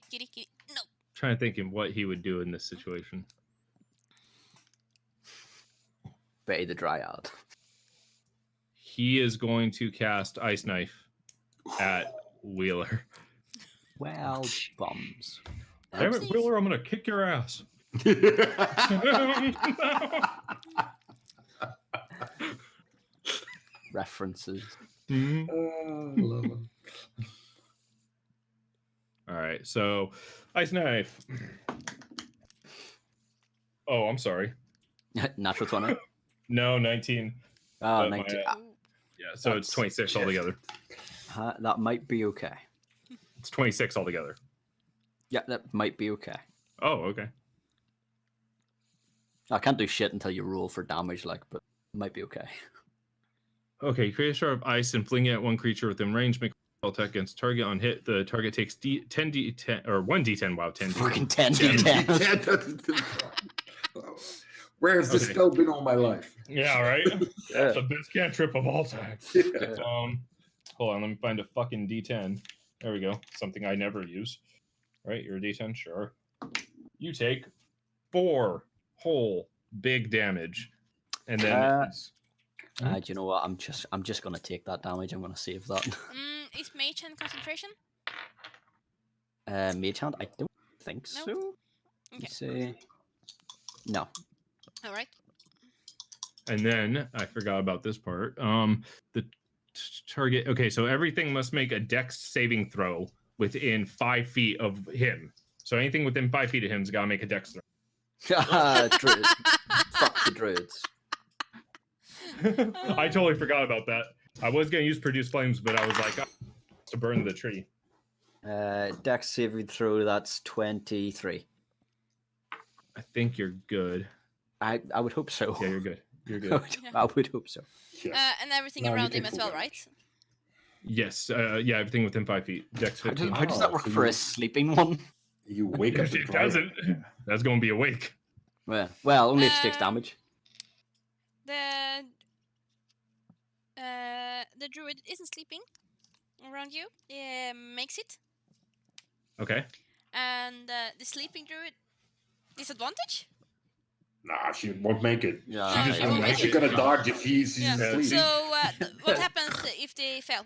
No. Trying to think of what he would do in this situation. Betty the Dryad. He is going to cast Ice Knife at Wheeler. Well, bums. Damn it, Wheeler, I'm going to kick your ass. References. Love it. All right, so Ice Knife. Oh, I'm sorry. Natural 20. No, 19. Oh, But 19. Yeah, so it's 26 altogether. That might be okay. It's 26 altogether. Yeah, that might be okay. Oh, okay. I can't do shit until you roll for damage, like, but it might be okay. Okay, create a shard of ice and fling it at one creature within range. Make a attack against target on hit. The target takes 10d10 or 1d10. Wow, 10d10. Fucking 10d10. Where's this Okay. spell been all my life? Yeah, right. Yeah. The best cantrip of all time. Yeah. Hold on, let me find a fucking d10. There we go. Something I never use. Right, you're a d10, sure. You take 4 whole big damage, and then Do you know what? I'm just gonna take that damage. I'm gonna save that. Is Mage Hand concentration? Mage Hand? I don't think No? so. Okay. Say no. All right. and then I forgot about this part. The target. Okay, so everything must make a Dex saving throw within 5 feet of him. So anything within 5 feet of him's got to make a Dex throw. Druids. Fuck the druids. I totally forgot about that. I was gonna use produce flames, but I was like, to burn the tree. Dex saving throw. That's 23. I think you're good. I would hope so. Yeah, you're good. You're I good. would, I would hope so. Yeah. And everything No, you around take him as full well, damage. right? Yes. Yeah. Everything within 5 feet. Dex How 15. does that work so for you- a sleeping one? You wake up If the it dragon. doesn't, that's gonna be awake. Well, only if it takes damage. The druid isn't sleeping around you. Makes it, Okay. and the sleeping druid disadvantage. Nah, she won't make it. Yeah, She just you won't make She's it. gonna dodge if she's Yeah. asleep. So what happens if they fail?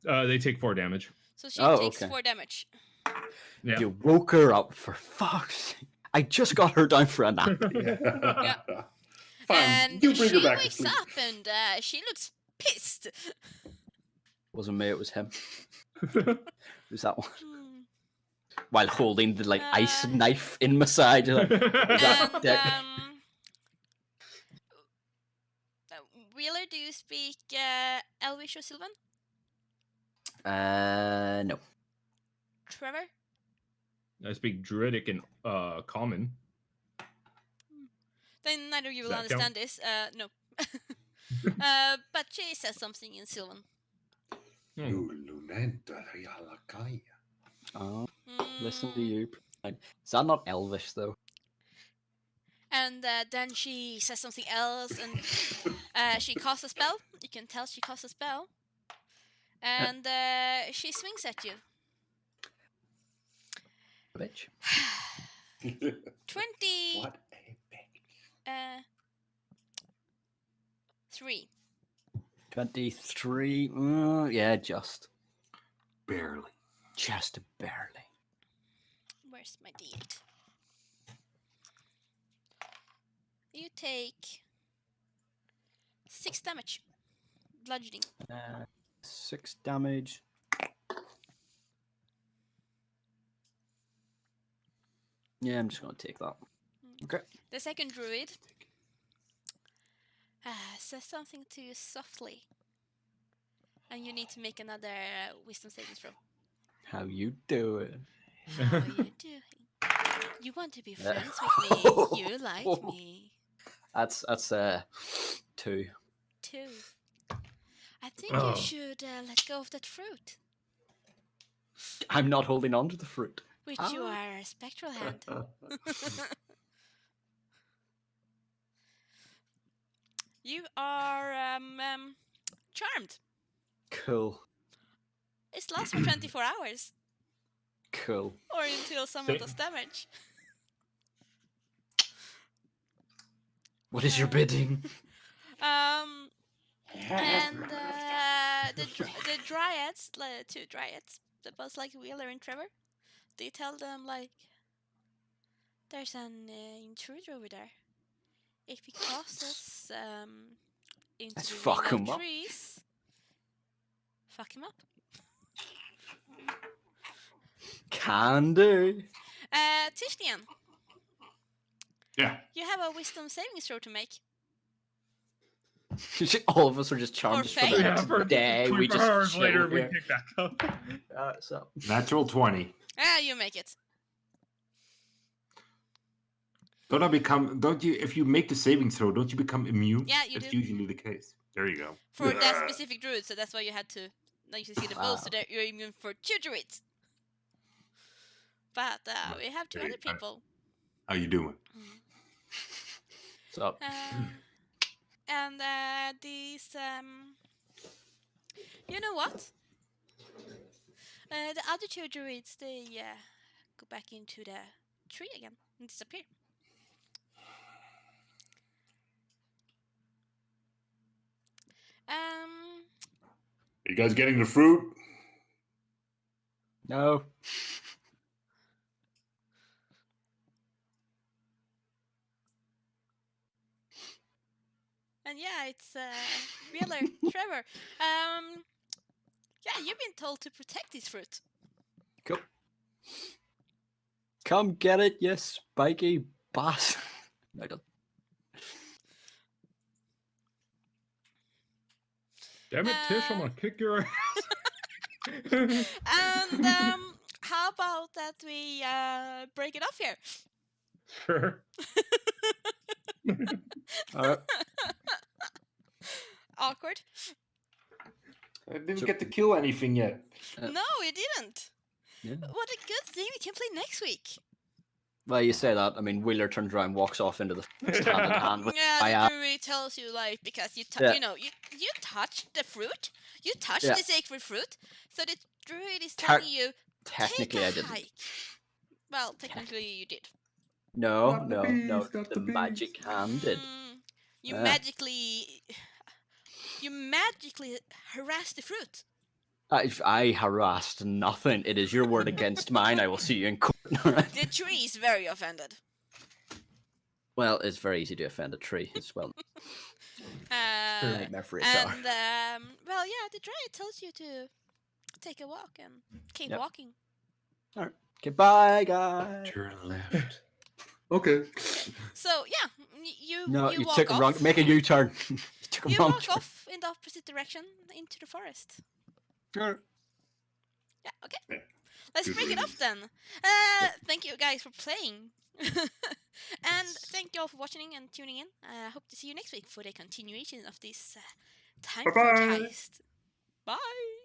They take 4 damage. So she Oh, takes okay. 4 damage. Yeah. You woke her up, for fuck's sake. I just got her down for a nap. Yeah. Fine, And you bring she her back to wakes sleep. up and she looks pissed. Wasn't me, it was him. Who's that one? Hmm. While holding the ice Uh, knife in my side. Like, that And dick. Wheeler, do you speak Elvish or Sylvan? No. Trevor? I speak Druidic and Common. Then neither of you will Does that count? understand this. No. But she says something in Sylvan. Oh, listen to Mm, you. Is that not Elvish, though? And then she says something else, and she casts a spell. You can tell she casts a spell. And she swings at you. Bitch. 20. What a bitch. 3. 23. Yeah, just. Barely. Just barely. Where's my d8? You take 6 damage. Bludgeoning. 6 damage. Yeah, I'm just going to take that. Okay. The second druid says something to you softly. And you need to make another wisdom saving throw. How you doing? How are you doing? You want to be Yeah. friends with me. You like me. That's 2. 2. I think Oh. you should let go of that fruit, I'm not holding on to the fruit. which you are a spectral hand. You are charmed. Cool. It lasts for 24 hours, Cool. or until someone Sick. does damage. What is your bidding? And the dryads, 2 dryads, that was like Wheeler and Trevor, they tell them like, there's an intruder over there. If he crosses into Let's the fuck ring him of up. trees, fuck him up. Can do. Tishnian, Yeah. you have a wisdom saving throw to make. All of us are just charmed Or just for fate. the Yeah, next for day. We 24 just hours chill later, we here. pick back up. So Natural 20. You make it. Don't I become? Don't you? If you make the saving throw, don't you become immune? Yeah, you That's do. usually the case. There you go. For that specific druid, so that's why you had to. Now you see the both, so Ah. that you're immune for 2 druids. But we have 2 Hey, other people. How you doing? So And these, you know what? The other 2 druids, they go back into the tree again and disappear. Are you guys getting the fruit? no. And yeah, it's Wheeler, Trevor. Yeah, you've been told to protect this fruit. Cool. Come get it, you spiky boss. No, I don't. Damn it, Tish! I'm gonna kick your ass. And how about that we break it off here? Sure. All right. Awkward. I didn't So- get to kill anything yet. No, you didn't. Yeah. What a good thing we can play next week. Well, you say that. I mean, Wheeler turns around, walks off into the forest hand in hand with Yeah, my the ass. druid tells you like because you Yeah. you know you touched the fruit, you touched Yeah. the sacred fruit, so the druid is Ter- telling you Technically, take I a didn't. hike. Well, technically you did. No, Not the no, bees, no. not The the bees. magic hand did. You Ah. magically harassed the fruit. I harassed nothing. It is your word against mine. I will see you in court. The tree is very offended. Well, it's very easy to offend a tree as well. Nightmare for HR. And well, yeah, the druid tells you to take a walk and keep Yep. walking. All right. Goodbye, guys. Turn left. Okay. So yeah, you No, you walk took a off. wrong. Make a U-turn. You took a You wrong walk turn. off in the opposite direction into the forest. All right. Yeah, okay. Yeah. Let's Good break it off riddance. then. Thank you guys for playing. And thank you all for watching and tuning in. Hope to see you next week for the continuation of this time for Bye-bye. Heist. Bye.